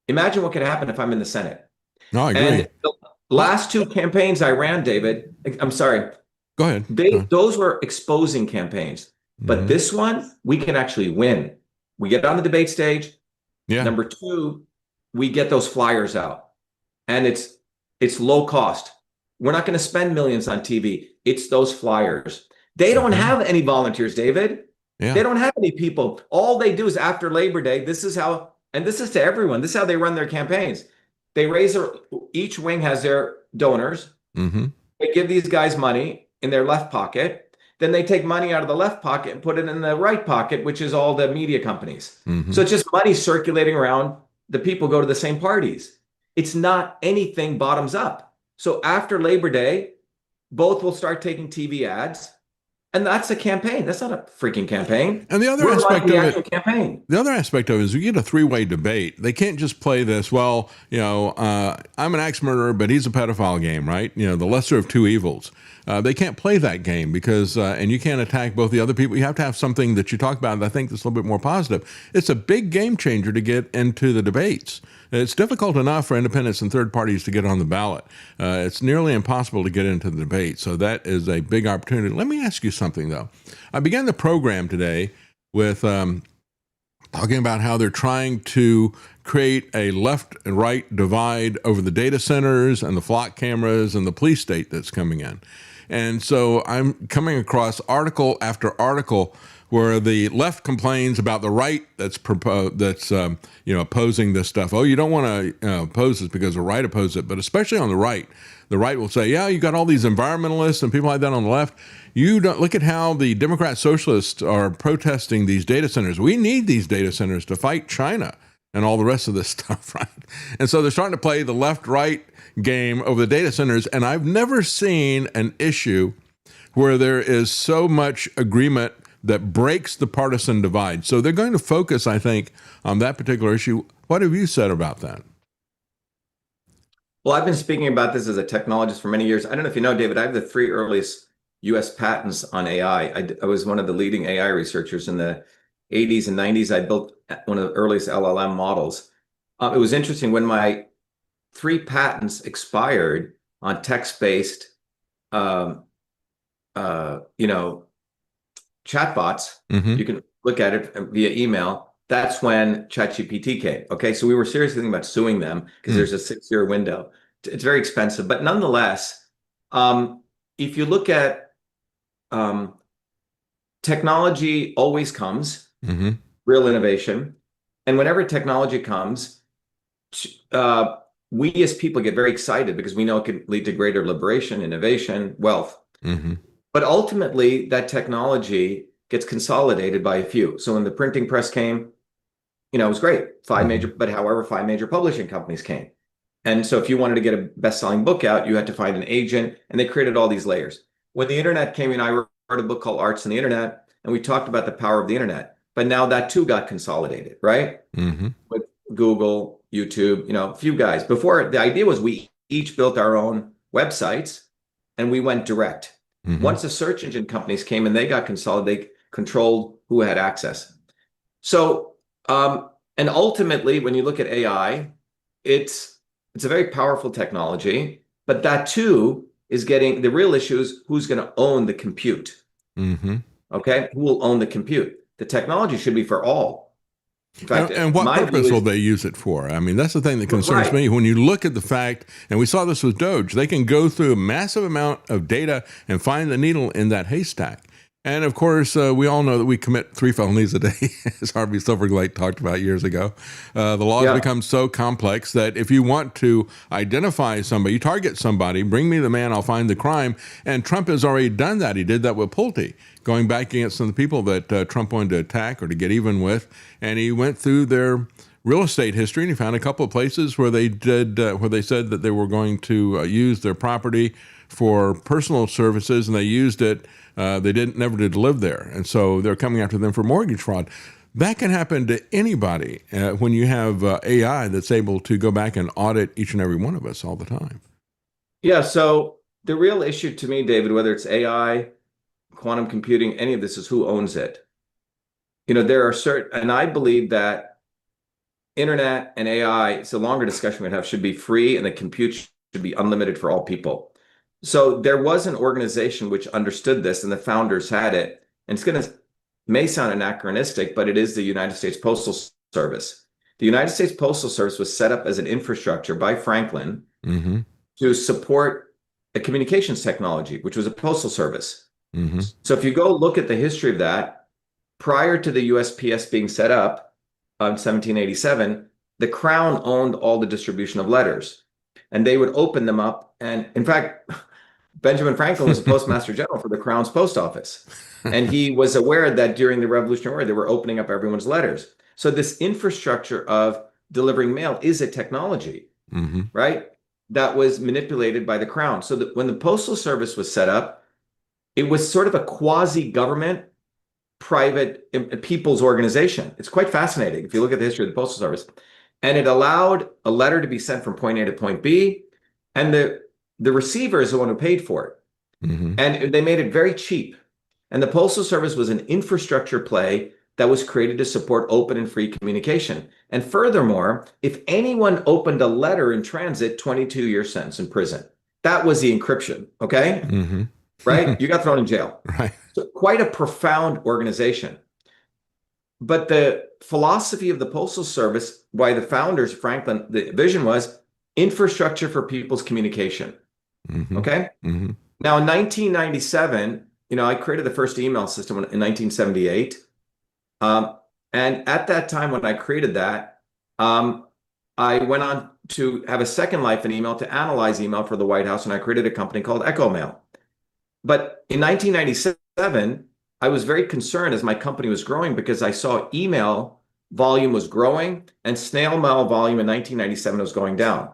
B: imagine what could happen if I'm in the Senate.
A: No, I agree.
B: And the last two campaigns I ran, David, I'm sorry.
A: Go ahead.
B: Those were exposing campaigns. But this one, we can actually win. We get on the debate stage.
A: Yeah.
B: Number two, we get those flyers out. And it's low cost. We're not going to spend millions on TV. It's those flyers. They don't have any volunteers, David.
A: Yeah.
B: They don't have any people. All they do is after Labor Day, this is how, and this is to everyone, this is how they run their campaigns. They each wing has their donors. They give these guys money in their left pocket. Then they take money out of the left pocket and put it in the right pocket, which is all the media companies. So it's just money circulating around. The people go to the same parties. It's not anything bottoms up. So after Labor Day, both will start taking TV ads. And that's a campaign. That's not a freaking campaign.
A: And the other aspect of it,
B: campaign.
A: The other aspect of it is you get a three-way debate. They can't just play this, well, I'm an axe murderer, but he's a pedophile game, right? The lesser of two evils. They can't play that game because, and you can't attack both the other people. You have to have something that you talk about that I think that's a little bit more positive. It's a big game changer to get into the debates. It's difficult enough for independents and third parties to get on the ballot. It's nearly impossible to get into the debate. So that is a big opportunity. Let me ask you something, though. I began the program today with talking about how they're trying to create a left and right divide over the data centers and the flock cameras and the police state that's coming in. And so I'm coming across article after article where the left complains about the right that's opposing this stuff. Oh, you don't want to oppose this because the right opposes it. But especially on the right will say, yeah, you got all these environmentalists and people like that on the left. You don't look at how the Democrat socialists are protesting these data centers. We need these data centers to fight China and all the rest of this stuff, right? And so they're starting to play the left-right game over the data centers. And I've never seen an issue where there is so much agreement that breaks the partisan divide. So they're going to focus, I think, on that particular issue. What have you said about that?
B: Well, I've been speaking about this as a technologist for many years. I don't know if you know, David, I have the 3 earliest U.S. patents on AI. I was one of the leading AI researchers in the 80s and 90s. I built one of the earliest LLM models. It was interesting when my 3 patents expired on text-based, chatbots. You can look at it via email. That's when ChatGPT came. Okay, so we were seriously thinking about suing them because there's a 6-year window. It's very expensive, but nonetheless, if you look at technology, always comes real innovation, and whenever technology comes, we as people get very excited because we know it can lead to greater liberation, innovation, wealth. But ultimately, that technology gets consolidated by a few. So when the printing press came, it was great. 5 major publishing companies came. And so if you wanted to get a best-selling book out, you had to find an agent, and they created all these layers. When the internet came in, I wrote a book called Arts and the Internet, and we talked about the power of the internet. But now that too got consolidated, right? With Google, YouTube, a few guys. Before, the idea was we each built our own websites, and we went direct. Once the search engine companies came and they got consolidated, they controlled who had access. So, and ultimately, when you look at AI, it's a very powerful technology, but that too the real issue is who's going to own the compute.
A: Mm-hmm.
B: Okay, who will own the compute? The technology should be for all. In fact,
A: And what
B: my
A: purpose
B: view
A: will
B: is,
A: they use it for? I mean, that's the thing that concerns
B: right.
A: me. When you look at the fact, and we saw this with Doge, they can go through a massive amount of data and find the needle in that haystack. And of course, we all know that we commit 3 felonies a day, as Harvey Silverglate talked about years ago. The laws become so complex that if you want to identify somebody, you target somebody, bring me the man, I'll find the crime. And Trump has already done that. He did that with Pulte, going back against some of the people that Trump wanted to attack or to get even with. And he went through their real estate history, and he found a couple of places where they did, where they said that they were going to use their property for personal services, and they used it. They never did live there, and so they're coming after them for mortgage fraud. That can happen to anybody when you have AI that's able to go back and audit each and every one of us all the time.
B: Yeah. So the real issue to me, David, whether it's AI, quantum computing, any of this, is who owns it. There are certain, and I believe that internet and AI, it's a longer discussion we'd have, should be free, and the compute should be unlimited for all people. So there was an organization which understood this, and the founders had it. And may sound anachronistic, but it is the United States Postal Service. The United States Postal Service was set up as an infrastructure by Franklin to support a communications technology, which was a postal service. So if you go look at the history of that, prior to the USPS being set up in 1787, the Crown owned all the distribution of letters, and they would open them up. And in fact, Benjamin Franklin was the postmaster general for the Crown's post office. And he was aware that during the Revolutionary War, they were opening up everyone's letters. So this infrastructure of delivering mail is a technology, right? That was manipulated by the Crown. So that when the Postal Service was set up, it was sort of a quasi-government, private people's organization. It's quite fascinating if you look at the history of the Postal Service. And it allowed a letter to be sent from point A to point B, and the receiver is the one who paid for it. And they made it very cheap. And the Postal Service was an infrastructure play that was created to support open and free communication. And furthermore, if anyone opened a letter in transit, 22-year sentence in prison. That was the encryption, okay? Right? You got thrown in jail.
A: Right.
B: So quite a profound organization. But the philosophy of the Postal Service, by the founders, Franklin, the vision was infrastructure for people's communication. Okay? Now, in 1997, I created the first email system in 1978. And at that time, when I created that, I went on to have a second life in email, to analyze email for the White House, and I created a company called Echo Mail. But in 1997, I was very concerned as my company was growing, because I saw email volume was growing and snail mail volume in 1997 was going down.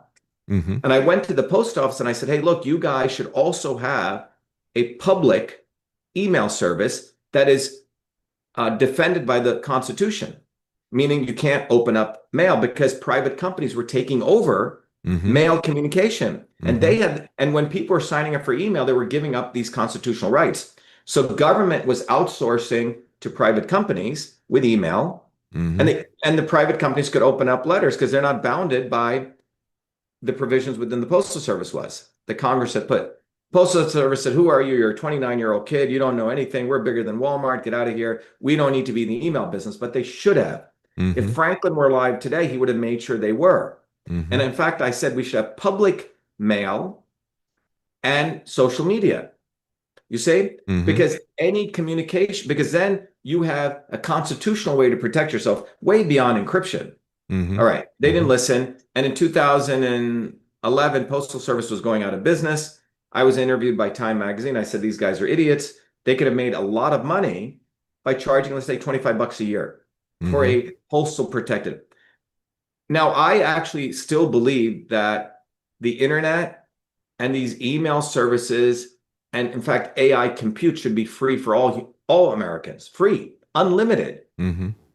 B: And I went to the post office and I said, hey, look, you guys should also have a public email service that is defended by the Constitution, meaning you can't open up mail, because private companies were taking over mail communication. And when people were signing up for email, they were giving up these constitutional rights. So government was outsourcing to private companies with email, and the private companies could open up letters because they're not bounded by the provisions within the Postal Service was. The Congress had put. Postal Service said, who are you? You're a 29-year-old kid. You don't know anything. We're bigger than Walmart. Get out of here. We don't need to be in the email business. But they should have. If Franklin were alive today, he would have made sure they were. And in fact, I said we should have public mail and social media. You see? Because any communication, because then you have a constitutional way to protect yourself way beyond encryption. All right. They didn't listen. And in 2011, Postal Service was going out of business. I was interviewed by Time Magazine. I said, these guys are idiots. They could have made a lot of money by charging, let's say, $25 a year for a postal protected. Now, I actually still believe that the internet and these email services, and in fact, AI compute, should be free for all Americans, free, unlimited,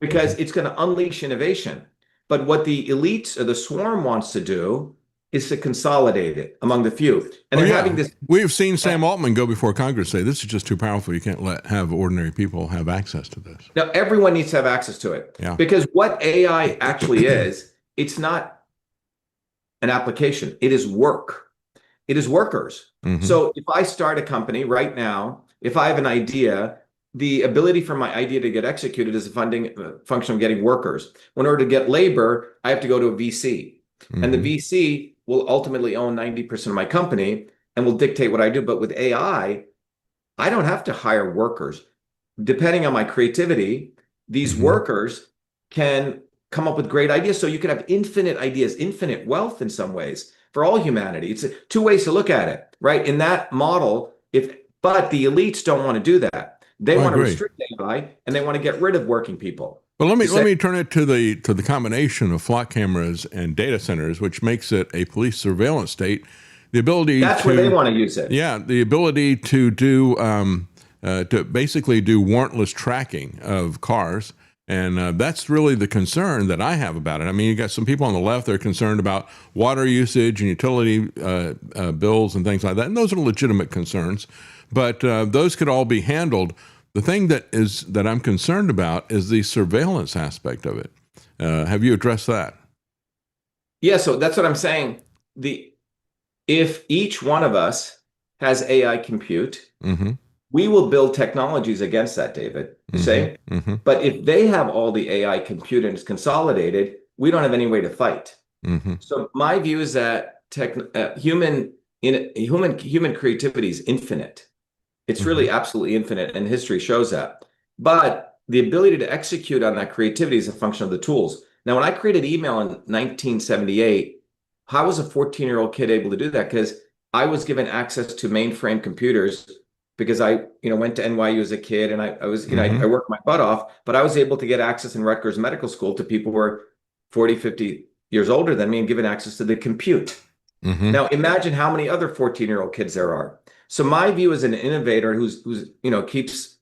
B: because it's going to unleash innovation. But what the elites or the swarm wants to do is to consolidate it among the few. And they're having this.
A: We've seen Sam Altman go before Congress say, this is just too powerful. You can't have ordinary people have access to this.
B: Now, everyone needs to have access to it. Because what AI actually is, it's not an application. It is work. It is workers. So if I start a company right now, if I have an idea, the ability for my idea to get executed is a function of getting workers. In order to get labor, I have to go to a VC. And the VC will ultimately own 90% of my company and will dictate what I do. But with AI, I don't have to hire workers. Depending on my creativity, these workers can come up with great ideas. So you can have infinite ideas, infinite wealth in some ways for all humanity. It's two ways to look at it, right? In that model, but the elites don't want to do that. They want to restrict AI and they want to get rid of working people.
A: Well, let me turn it to the combination of flock cameras and data centers, which makes it a police surveillance state. The ability
B: where they want to use it.
A: Yeah, the ability to do to basically do warrantless tracking of cars. And that's really the concern that I have about it. I mean, you got some people on the left that are concerned about water usage and utility bills and things like that. And those are legitimate concerns. But those could all be handled. The thing that I'm concerned about is the surveillance aspect of it. Have you addressed that?
B: Yeah, so that's what I'm saying. If each one of us has AI compute, we will build technologies against that, David. You say? But if they have all the AI compute and it's consolidated, we don't have any way to fight. So my view is that human creativity is infinite. It's really absolutely infinite, and history shows that. But the ability to execute on that creativity is a function of the tools. Now, when I created email in 1978, how was a 14-year-old kid able to do that? Because I was given access to mainframe computers because I went to NYU as a kid, and I was I worked my butt off, but I was able to get access in Rutgers Medical School to people who were 40, 50 years older than me and given access to the compute. Now, imagine how many other 14-year-old kids there are. So my view as an innovator who's keeps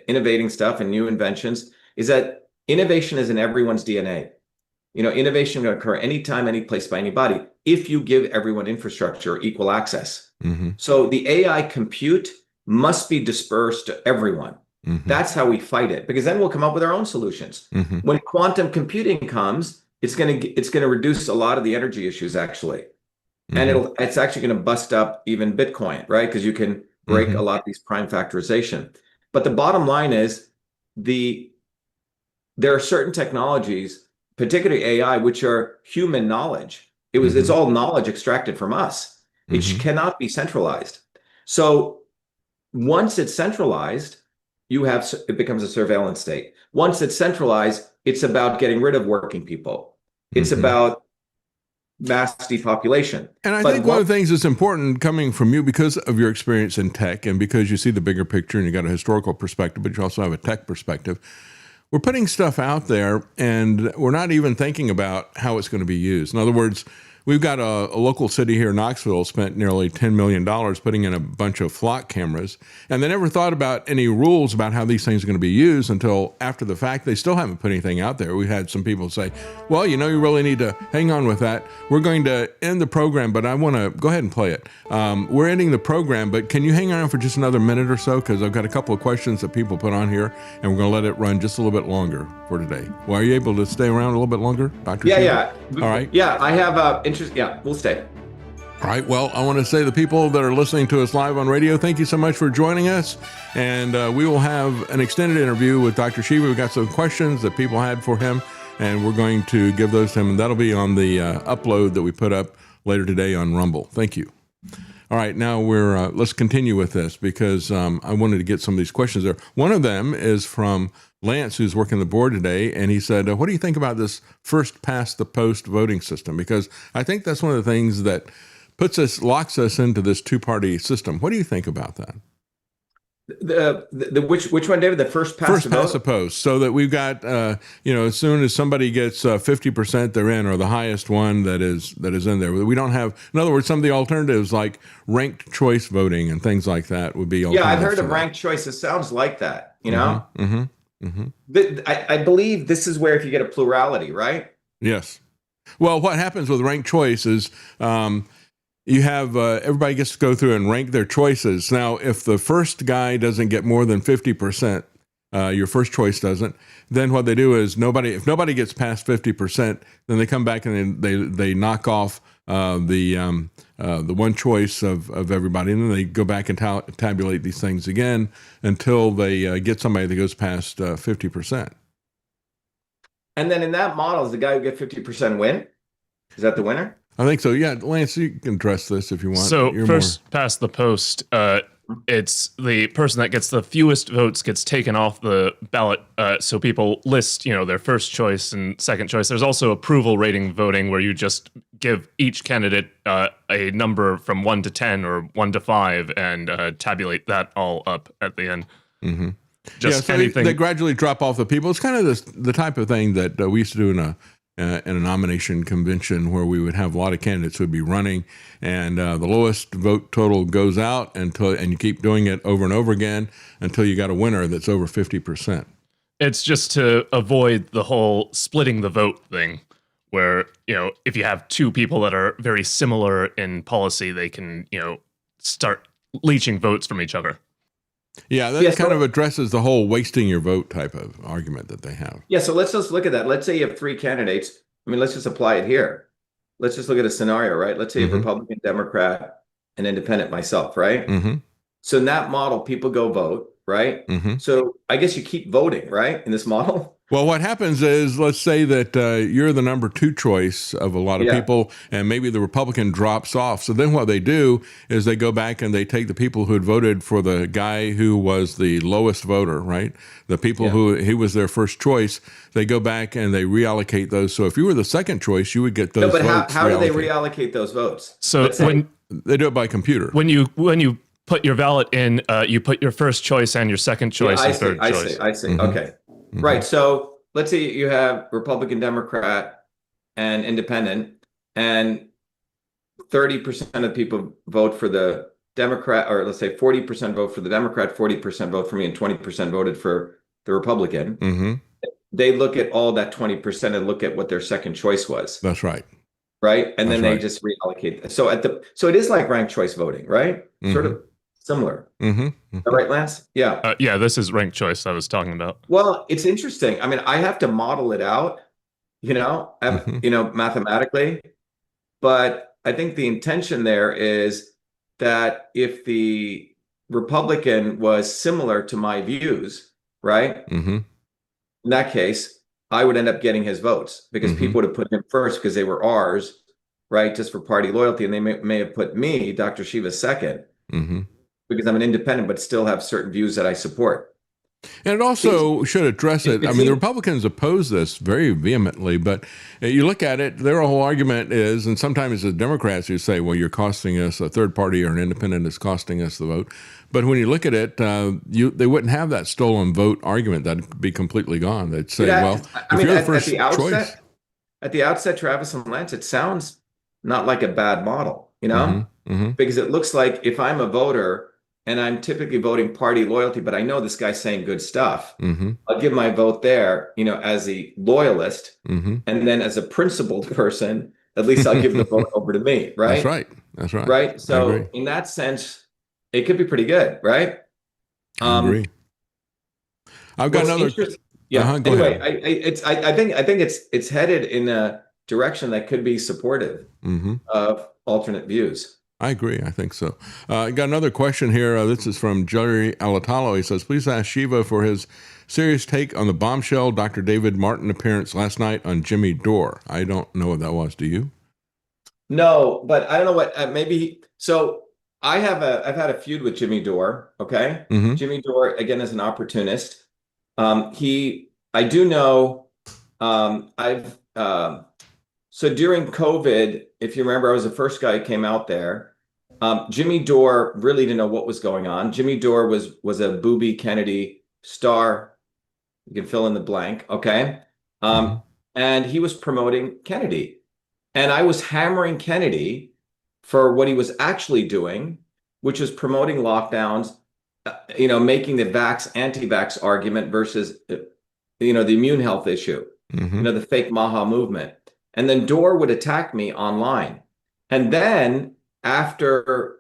B: innovating stuff and new inventions is that innovation is in everyone's DNA. Innovation can occur anytime, any place, by anybody, if you give everyone infrastructure or equal access. So the AI compute must be dispersed to everyone. That's how we fight it, because then we'll come up with our own solutions. When quantum computing comes, it's going to reduce a lot of the energy issues, actually. And it's actually going to bust up even Bitcoin, right? Because you can break a lot of these prime factorization. But the bottom line is there are certain technologies, particularly AI, which are human knowledge. It's all knowledge extracted from us. It cannot be centralized. So once it's centralized, it becomes a surveillance state. Once it's centralized, it's about getting rid of working people. It's about mass depopulation.
A: And I think one of the things that's important coming from you, because of your experience in tech and because you see the bigger picture and you got a historical perspective, but you also have a tech perspective, we're putting stuff out there and we're not even thinking about how it's going to be used. In other words, we've got a local city here, Knoxville, spent nearly $10 million putting in a bunch of flock cameras, and they never thought about any rules about how these things are going to be used until after the fact. They still haven't put anything out there. We had some people say, well, you really need to hang on with that. We're going to end the program, but I want to go ahead and play it. We're ending the program, but can you hang on for just another minute or so? Because I've got a couple of questions that people put on here, and we're going to let it run just a little bit longer for today. Well, are you able to stay around a little bit longer, Dr. Shiva?
B: Yeah.
A: All right.
B: Yeah, I have interest. Yeah, we'll stay.
A: All right. Well, I want to say the people that are listening to us live on radio, thank you so much for joining us. And we will have an extended interview with Dr. Shiva. We've got some questions that people had for him, and we're going to give those to him. And that'll be on the upload that we put up later today on Rumble. Thank you. All right. Now let's continue with this, because I wanted to get some of these questions there. One of them is from Lance, who's working the board today, and he said, what do you think about this first past the post voting system? Because I think that's one of the things that locks us into this two-party system. What do you think about that?
B: Which one, David? The first past
A: the post, so that we've got as soon as somebody gets 50%, they're in, or the highest one that is in there. We don't have, in other words, some of the alternatives like ranked choice voting and things like that would be.
B: Yeah, I've heard of ranked choice. It sounds like that. I believe this is where if you get a plurality, right?
A: Yes. Well, what happens with ranked choice is you have everybody gets to go through and rank their choices. Now, if the first guy doesn't get more than 50%, Your first choice doesn't. Then what they do is if nobody gets past 50%, then they come back and they knock off the one choice of everybody, and then they go back and tabulate these things again until they get somebody that goes past 50%.
B: And then in that model, is the guy who get 50% win? Is that the winner?
A: I think so. Yeah, Lance, you can address this if you want.
C: So first, past the post, it's the person that gets the fewest votes gets taken off the ballot. So people list, their first choice and second choice. There's also approval rating voting, where you just give each candidate a number from 1 to 10 or 1 to 5 and tabulate that all up at the end.
A: Mm-hmm.
C: Just
A: so
C: anything.
A: They gradually drop off the people. It's kind of the type of thing that we used to do in a nomination convention, where we would have a lot of candidates who would be running, and the lowest vote total goes out and you keep doing it over and over again until you got a winner that's over 50%.
C: It's just to avoid the whole splitting the vote thing, where, if you have two people that are very similar in policy, they can, start leeching votes from each other.
A: Yeah, that kind of addresses the whole wasting your vote type of argument that they have.
B: Yeah, so let's just look at that. Let's say you have 3 candidates. I mean, let's just apply it here. Let's just look at a scenario, right? Let's say you have Republican, Democrat, and Independent, myself, right?
A: Mm-hmm.
B: So in that model, people go vote, right?
A: Mm-hmm.
B: So I guess you keep voting, right, in this model?
A: Well, what happens is, let's say that you're the number 2 choice of a lot of people, and maybe the Republican drops off. So then what they do is they go back and they take the people who had voted for the guy who was the lowest voter, right? The people who he was their first choice, they go back and they reallocate those. So if you were the second choice, you would get those votes.
B: But how do they reallocate those votes?
C: So when
A: they do it by computer.
C: When you put your ballot in, you put your first choice and your second choice and third choice.
B: I see.
A: Mm-hmm.
B: Okay. Mm-hmm. Right. So let's say you have Republican, Democrat, and Independent, and 30% of people vote for the Democrat, or let's say 40% vote for the Democrat, 40% vote for me, and 20% voted for the Republican.
A: Mm-hmm.
B: They look at all that 20% and look at what their second choice was.
A: That's right.
B: Right. And then they just reallocate. So it is like ranked choice voting, right?
A: Mm-hmm.
B: Sort of similar.
A: Mm-hmm. Mm-hmm.
B: Right, Lance? Yeah.
C: Yeah, this is ranked choice I was talking about.
B: Well, it's interesting. I mean, I have to model it out, mathematically, but I think the intention there is that if the Republican was similar to my views, right?
A: Mm-hmm.
B: In that case, I would end up getting his votes, because people would have put him first because they were ours, right? Just for party loyalty. And they may have put me, Dr. Shiva, second.
A: Mm-hmm.
B: Because I'm an independent, but still have certain views that I support.
A: And it also should address it. I mean, the Republicans oppose this very vehemently, but you look at it, their whole argument is, and sometimes the Democrats who say, well, you're costing us, a third party or an independent is costing us the vote. But when you look at it, they wouldn't have that stolen vote argument. That'd be completely gone. They'd say, you're the first choice.
B: At the outset, Travis and Lance, it sounds not like a bad model, because it looks like if I'm a voter, and I'm typically voting party loyalty, but I know this guy's saying good stuff, I'll give my vote there, as a loyalist. And then as a principled person, at least I'll give the vote over to me, right?
A: That's right.
B: Right? So in that sense, it could be pretty good, right?
A: I agree. I've got another.
B: Yeah.
A: Go
B: anyway,
A: ahead.
B: I think it's headed in a direction that could be supportive of alternate views.
A: I agree. I think so. I got another question here. This is from Jerry Alatalo. He says, please ask Shiva for his serious take on the bombshell Dr. David Martin appearance last night on Jimmy Dore. I don't know what that was. Do you?
B: No, but I don't know what, so I've had a feud with Jimmy Dore. Okay.
A: Mm-hmm.
B: Jimmy Dore, again, is an opportunist. I do know, so during COVID, if you remember, I was the first guy who came out there. Jimmy Dore really didn't know what was going on. Jimmy Dore was a Booby Kennedy star. You can fill in the blank, okay? And he was promoting Kennedy. And I was hammering Kennedy for what he was actually doing, which was promoting lockdowns, making the anti-vax argument versus, the immune health issue, the fake Maha movement. And then Dore would attack me online. And then after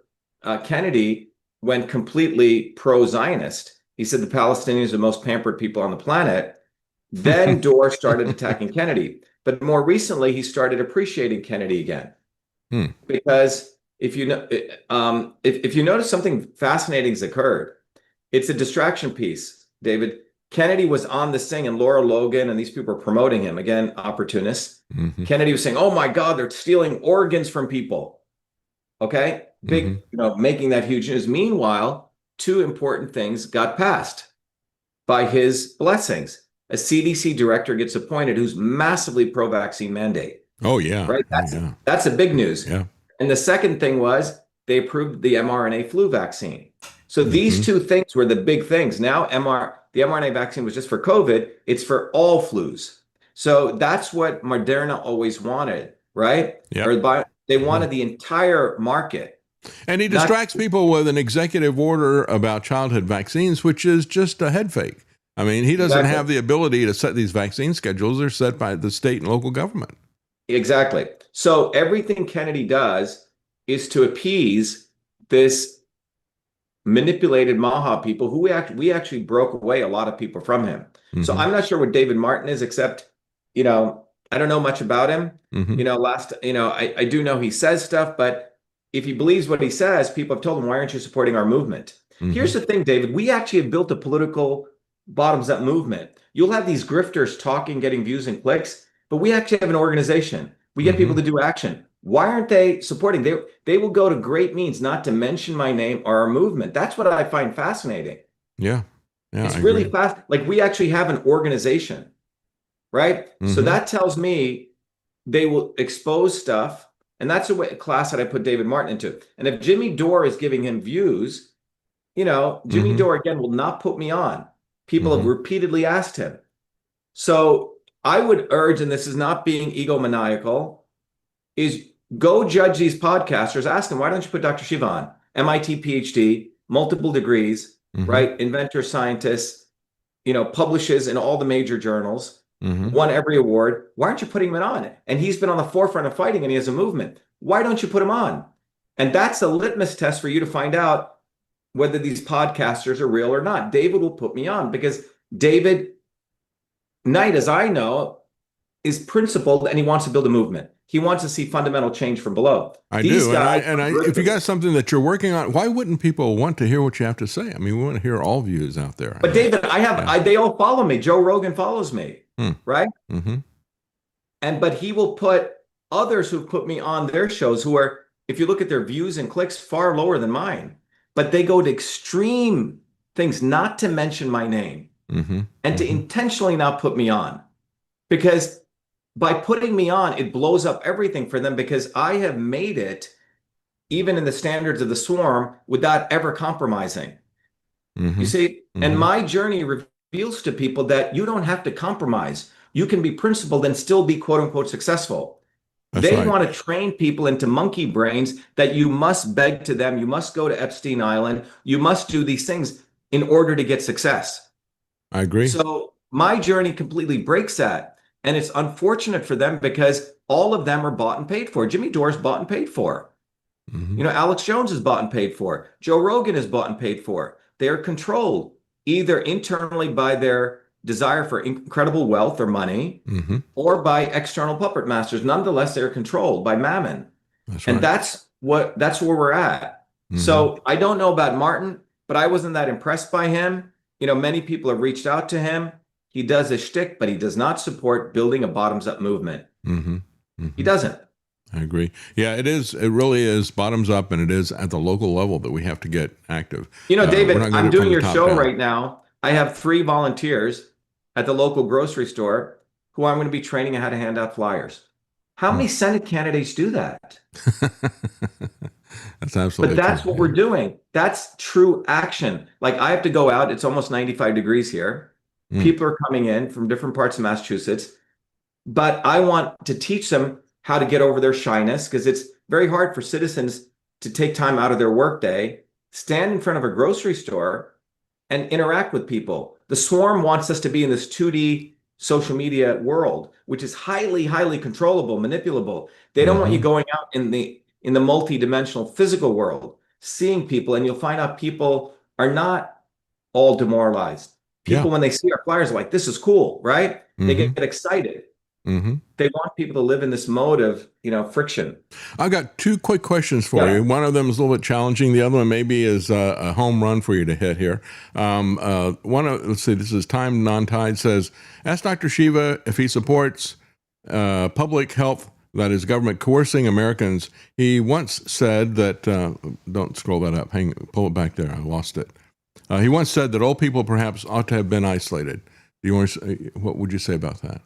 B: Kennedy went completely pro-Zionist He said the Palestinians are the most pampered people on the planet. Then Dorr started attacking Kennedy. But more recently, he started appreciating Kennedy again. Because if you know, if you notice something fascinating has occurred, it's a distraction piece, David. Kennedy was on this thing, and Laura Logan and these people are promoting him again, opportunists. Kennedy was saying, "Oh my God, they're stealing organs from people." Okay, big, making that huge news. Meanwhile, two important things got passed by his blessings. A CDC director gets appointed who's massively pro-vaccine mandate.
A: Oh yeah,
B: right. That's a big news.
A: Yeah.
B: And the second thing was they approved the mRNA flu vaccine. So these two things were the big things. Now the mRNA vaccine was just for COVID. It's for all flus. So that's what Moderna always wanted, right?
A: Yep.
B: They wanted the entire market.
A: And he distracts people with an executive order about childhood vaccines, which is just a head fake. I mean, he doesn't have the ability to set these vaccine schedules. They're set by the state and local government.
B: Exactly. So everything Kennedy does is to appease this manipulated Maha people who we actually broke away a lot of people from him. So I'm not sure what David Martin is, except, I don't know much about him. I do know he says stuff, but if he believes what he says, people have told him, why aren't you supporting our movement? Here's the thing, David, we actually have built a political bottoms-up movement. You'll have these grifters talking, getting views and clicks, but we actually have an organization. We get people to do action. Why aren't they supporting? They will go to great means not to mention my name or our movement. That's what I find fascinating.
A: Yeah.
B: It's really fast. Like, we actually have an organization, right? So that tells me they will expose stuff. And that's a class that I put David Martin into. And if Jimmy Dore is giving him views, Jimmy Dore, again, will not put me on. People have repeatedly asked him. So I would urge, and this is not being egomaniacal, is go judge these podcasters. Ask them, why don't you put Dr. Shiva on? MIT PhD, multiple degrees, right? Inventor, scientist, publishes in all the major journals, won every award. Why aren't you putting him on? And he's been on the forefront of fighting, and he has a movement. Why don't you put him on? And that's a litmus test for you to find out whether these podcasters are real or not. David will put me on, because David Knight, as I know, is principled, and he wants to build a movement. He wants to see fundamental change from below.
A: If you got something that you're working on, why wouldn't people want to hear what you have to say? I mean, we want to hear all views out there.
B: But David, they all follow me. Joe Rogan follows me, right? But he will put others who put me on their shows who are, if you look at their views and clicks, far lower than mine. But they go to extreme things not to mention my name and to intentionally not put me on. Because by putting me on, it blows up everything for them, because I have made it, even in the standards of the swarm, without ever compromising. You see, and my journey reveals to people that you don't have to compromise. You can be principled and still be quote unquote successful. They want to train people into monkey brains that you must beg to them. You must go to Epstein Island. You must do these things in order to get success.
A: I agree.
B: So my journey completely breaks that. And it's unfortunate for them, because all of them are bought and paid for. Jimmy Dore's bought and paid for. Alex Jones is bought and paid for. Joe Rogan is bought and paid for. They are controlled either internally by their desire for incredible wealth or money, or by external puppet masters. Nonetheless, they're controlled by mammon. And that's where we're at. So I don't know about Martin, but I wasn't that impressed by him. Many people have reached out to him. He does a shtick, but he does not support building a bottoms-up movement. He doesn't.
A: I agree. Yeah, it is. It really is bottoms up, and it is at the local level that we have to get active.
B: David, I'm doing your show right now. I have 3 volunteers at the local grocery store who I'm going to be training how to hand out flyers. How many Senate candidates do that?
A: That's absolutely.
B: But that's what we're doing. That's true action. Like, I have to go out. It's almost 95 degrees here. People are coming in from different parts of Massachusetts, but I want to teach them how to get over their shyness, because it's very hard for citizens to take time out of their workday, stand in front of a grocery store, and interact with people. The swarm wants us to be in this 2D social media world, which is highly, highly controllable, manipulable. They don't want you going out in the multi-dimensional physical world, seeing people, and you'll find out people are not all demoralized.
A: Yeah.
B: People, when they see our flyers, are like, this is cool, right? They
A: Mm-hmm.
B: get excited.
A: Mm-hmm.
B: They want people to live in this mode of, friction.
A: I got two quick questions for
B: Yeah.
A: you. One of them is a little bit challenging. The other one maybe is a home run for you to hit here. Let's see, this is Time Non-Tide says, ask Dr. Shiva if he supports public health, that is government coercing Americans. He once said that, don't scroll that up, pull it back there, I lost it. He once said that old people perhaps ought to have been isolated. What would you say about that?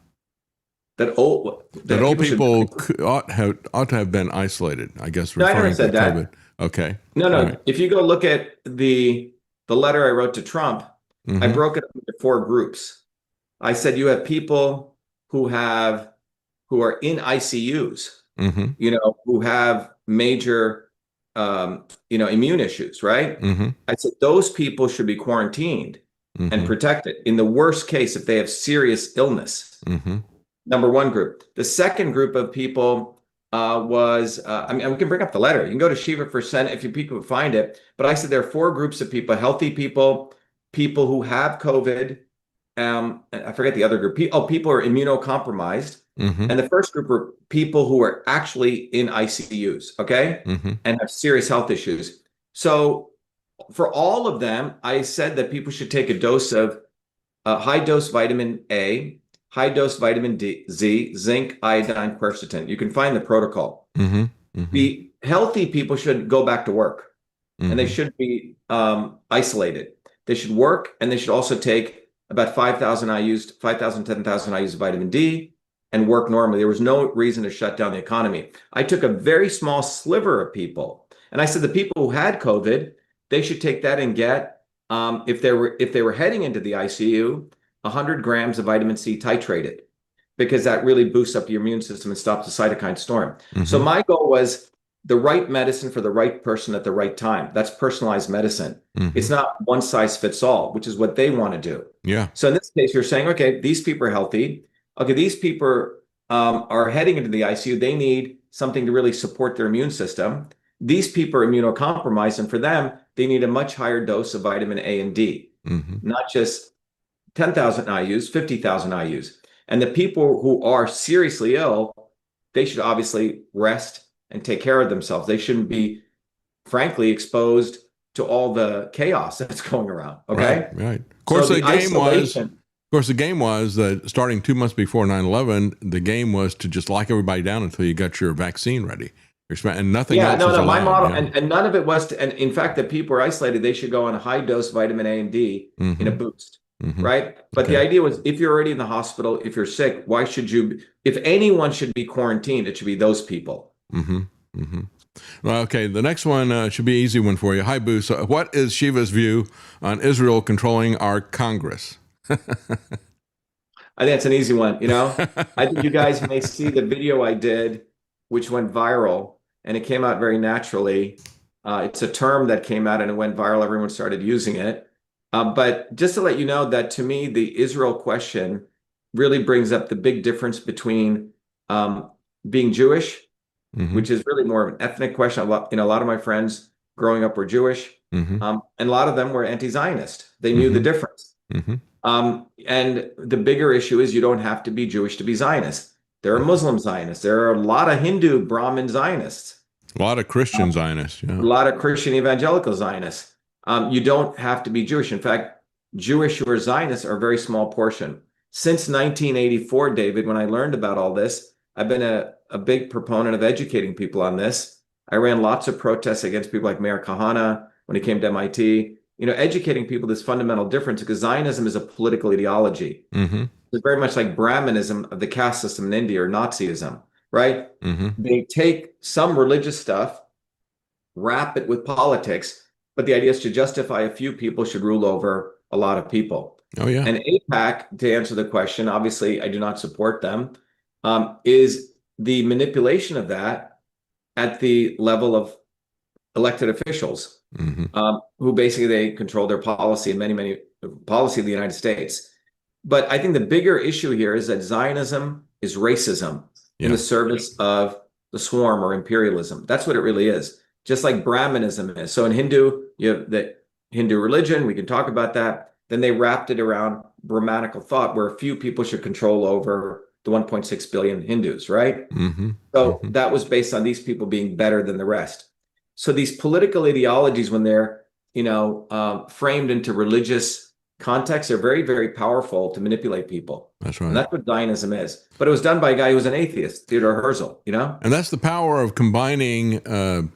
B: That old
A: people ought to have been isolated, I guess,
B: No, I never
A: referring to
B: said that.
A: COVID. Okay.
B: No.
A: Right.
B: If you go look at the letter I wrote to Trump, I broke it up into 4 groups. I said you have people who are in ICUs, who have major, immune issues, right? I said those people should be quarantined and protected. In the worst case, if they have serious illness. Number one group. The second group of people was, we can bring up the letter. You can go to Shiva for Senate if you people find it. But I said there are 4 groups of people: healthy people, people who have COVID. And I forget the other group. People who are immunocompromised. And the first group were people who are actually in ICUs, okay, and have serious health issues. So for all of them, I said that people should take a dose of high dose vitamin A, high dose vitamin D, zinc, iodine, quercetin. You can find the protocol. The healthy people should go back to work, and they should be isolated. They should work, and they should also take about 5,000 IUs, 5,000, 10,000 IUs of vitamin D, and work normally. There was no reason to shut down the economy. I took a very small sliver of people, and I said the people who had COVID, they should take that and get, if they were heading into the ICU, 100 grams of vitamin C titrated, because that really boosts up your immune system and stops the cytokine storm. So my goal was the right medicine for the right person at the right time. That's personalized medicine. It's not one size fits all, which is what they want to do.
A: Yeah.
B: So in this case, you're saying, okay, these people are healthy. Okay, these people are heading into the ICU. They need something to really support their immune system. These people are immunocompromised, and for them, they need a much higher dose of vitamin A and D, not just 10,000 IUs, 50,000 IUs. And the people who are seriously ill, they should obviously rest and take care of themselves. They shouldn't be, frankly, exposed to all the chaos that's going around. Okay,
A: right. Of course,
B: so
A: the game was that starting 2 months before 9/11, the game was to just lock everybody down until you got your vaccine ready. And nothing else was allowed.
B: My model, and none of it was and in fact, that people were isolated, they should go on a high dose vitamin A and D in a boost, right? But the idea was, if you're already in the hospital, if you're sick, why should you, if anyone should be quarantined, it should be those people.
A: Well, okay, the next one should be an easy one for you. Hi, Boo. So what is Shiva's view on Israel controlling our Congress?
B: I think it's an easy one. I think you guys may see the video I did, which went viral, and it came out very naturally. It's a term that came out and it went viral. Everyone started using it. But just to let you know that, to me, the Israel question really brings up the big difference between being Jewish, which is really more of an ethnic question. A lot of my friends growing up were Jewish, and a lot of them were anti-Zionist. They knew the difference. And the bigger issue is you don't have to be Jewish to be Zionist. There are Muslim Zionists. There are a lot of Hindu Brahmin Zionists.
A: A lot of Christian Zionists. Yeah.
B: A lot of Christian evangelical Zionists. You don't have to be Jewish. In fact, Jewish who are Zionists are a very small portion. Since 1984, David, when I learned about all this, I've been a big proponent of educating people on this. I ran lots of protests against people like Mayor Kahana when he came to MIT. Educating people this fundamental difference, because Zionism is a political ideology. It's very much like Brahmanism of the caste system in India, or Nazism, right? They take some religious stuff, wrap it with politics, but the idea is to justify a few people should rule over a lot of people.
A: Oh, yeah.
B: And AIPAC, to answer the question, obviously I do not support them, is the manipulation of that at the level of elected officials, who basically they control their policy and many policy of the United States. But I think the bigger issue here is that Zionism is racism in the service of the swarm or imperialism. That's what it really is, just like Brahmanism is. So in Hindu, you have the Hindu religion. We can talk about that. Then they wrapped it around Brahmanical thought, where a few people should control over the 1.6 billion Hindus, right?
A: Mm-hmm.
B: So
A: Mm-hmm.
B: that was based on these people being better than the rest. So these political ideologies, when they're, framed into religious contexts, are very, very powerful to manipulate people.
A: That's right.
B: And that's what Zionism is. But it was done by a guy who was an atheist, Theodore Herzl,
A: And that's the power of combining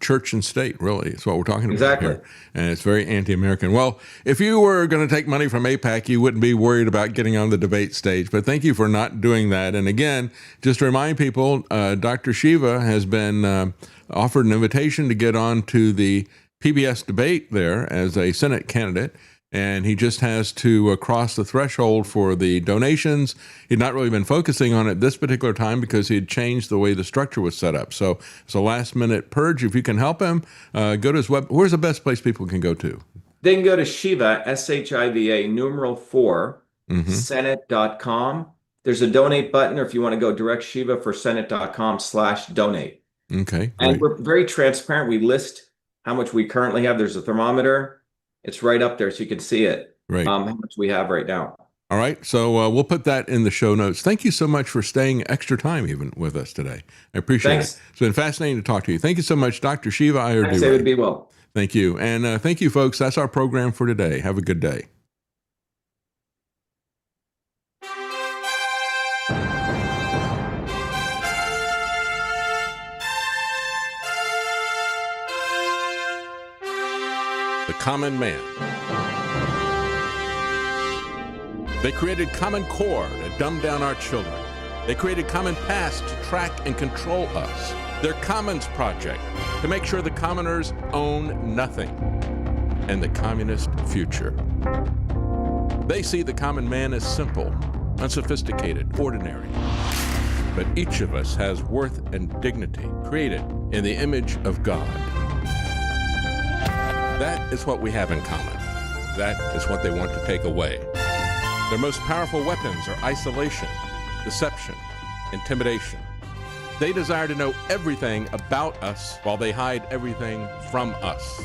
A: church and state, really. It's what we're talking about
B: Exactly.
A: here. And it's very anti-American. Well, if you were going to take money from AIPAC, you wouldn't be worried about getting on the debate stage. But thank you for not doing that. And again, just to remind people, Dr. Shiva has been offered an invitation to get on to the PBS debate there as a Senate candidate. And he just has to cross the threshold for the donations. He'd not really been focusing on it this particular time because he had changed the way the structure was set up. So it's a last-minute purge. If you can help him, go to his web. Where's the best place people can go to?
B: They can go to Shiva, SHIVA, numeral 4, Senate.com. There's a donate button, or if you want to go direct Shiva for Senate.com/donate.
A: Okay. Great.
B: And we're very transparent. We list how much we currently have. There's a thermometer. It's right up there so you can see it,
A: Right.
B: How much we have right now.
A: All right. So we'll put that in the show notes. Thank you so much for staying extra time even with us today. I appreciate
B: Thanks.
A: it. It's been fascinating to talk to you. Thank you so much, Dr. Shiva Ayyadurai.
B: Thanks, David. Be well.
A: Thank you. And thank you, folks. That's our program for today. Have a good day. The common man. They created Common Core to dumb down our children. They created Common Pass to track and control us. Their Commons Project to make sure the commoners own nothing. And the communist future. They see the common man as simple, unsophisticated, ordinary. But each of us has worth and dignity created in the image of God. That is what we have in common. That is what they want to take away. Their most powerful weapons are isolation, deception, intimidation. They desire to know everything about us while they hide everything from us.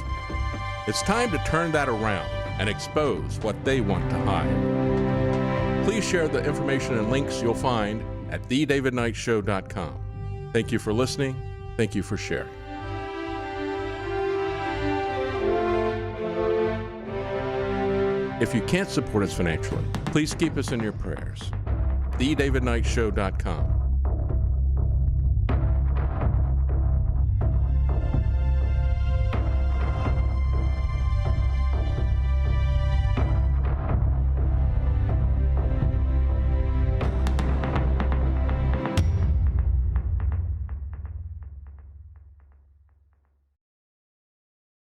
A: It's time to turn that around and expose what they want to hide. Please share the information and links you'll find at davidknightshow.com. Thank you for listening. Thank you for sharing. If you can't support us financially, please keep us in your prayers. davidknightshow.com.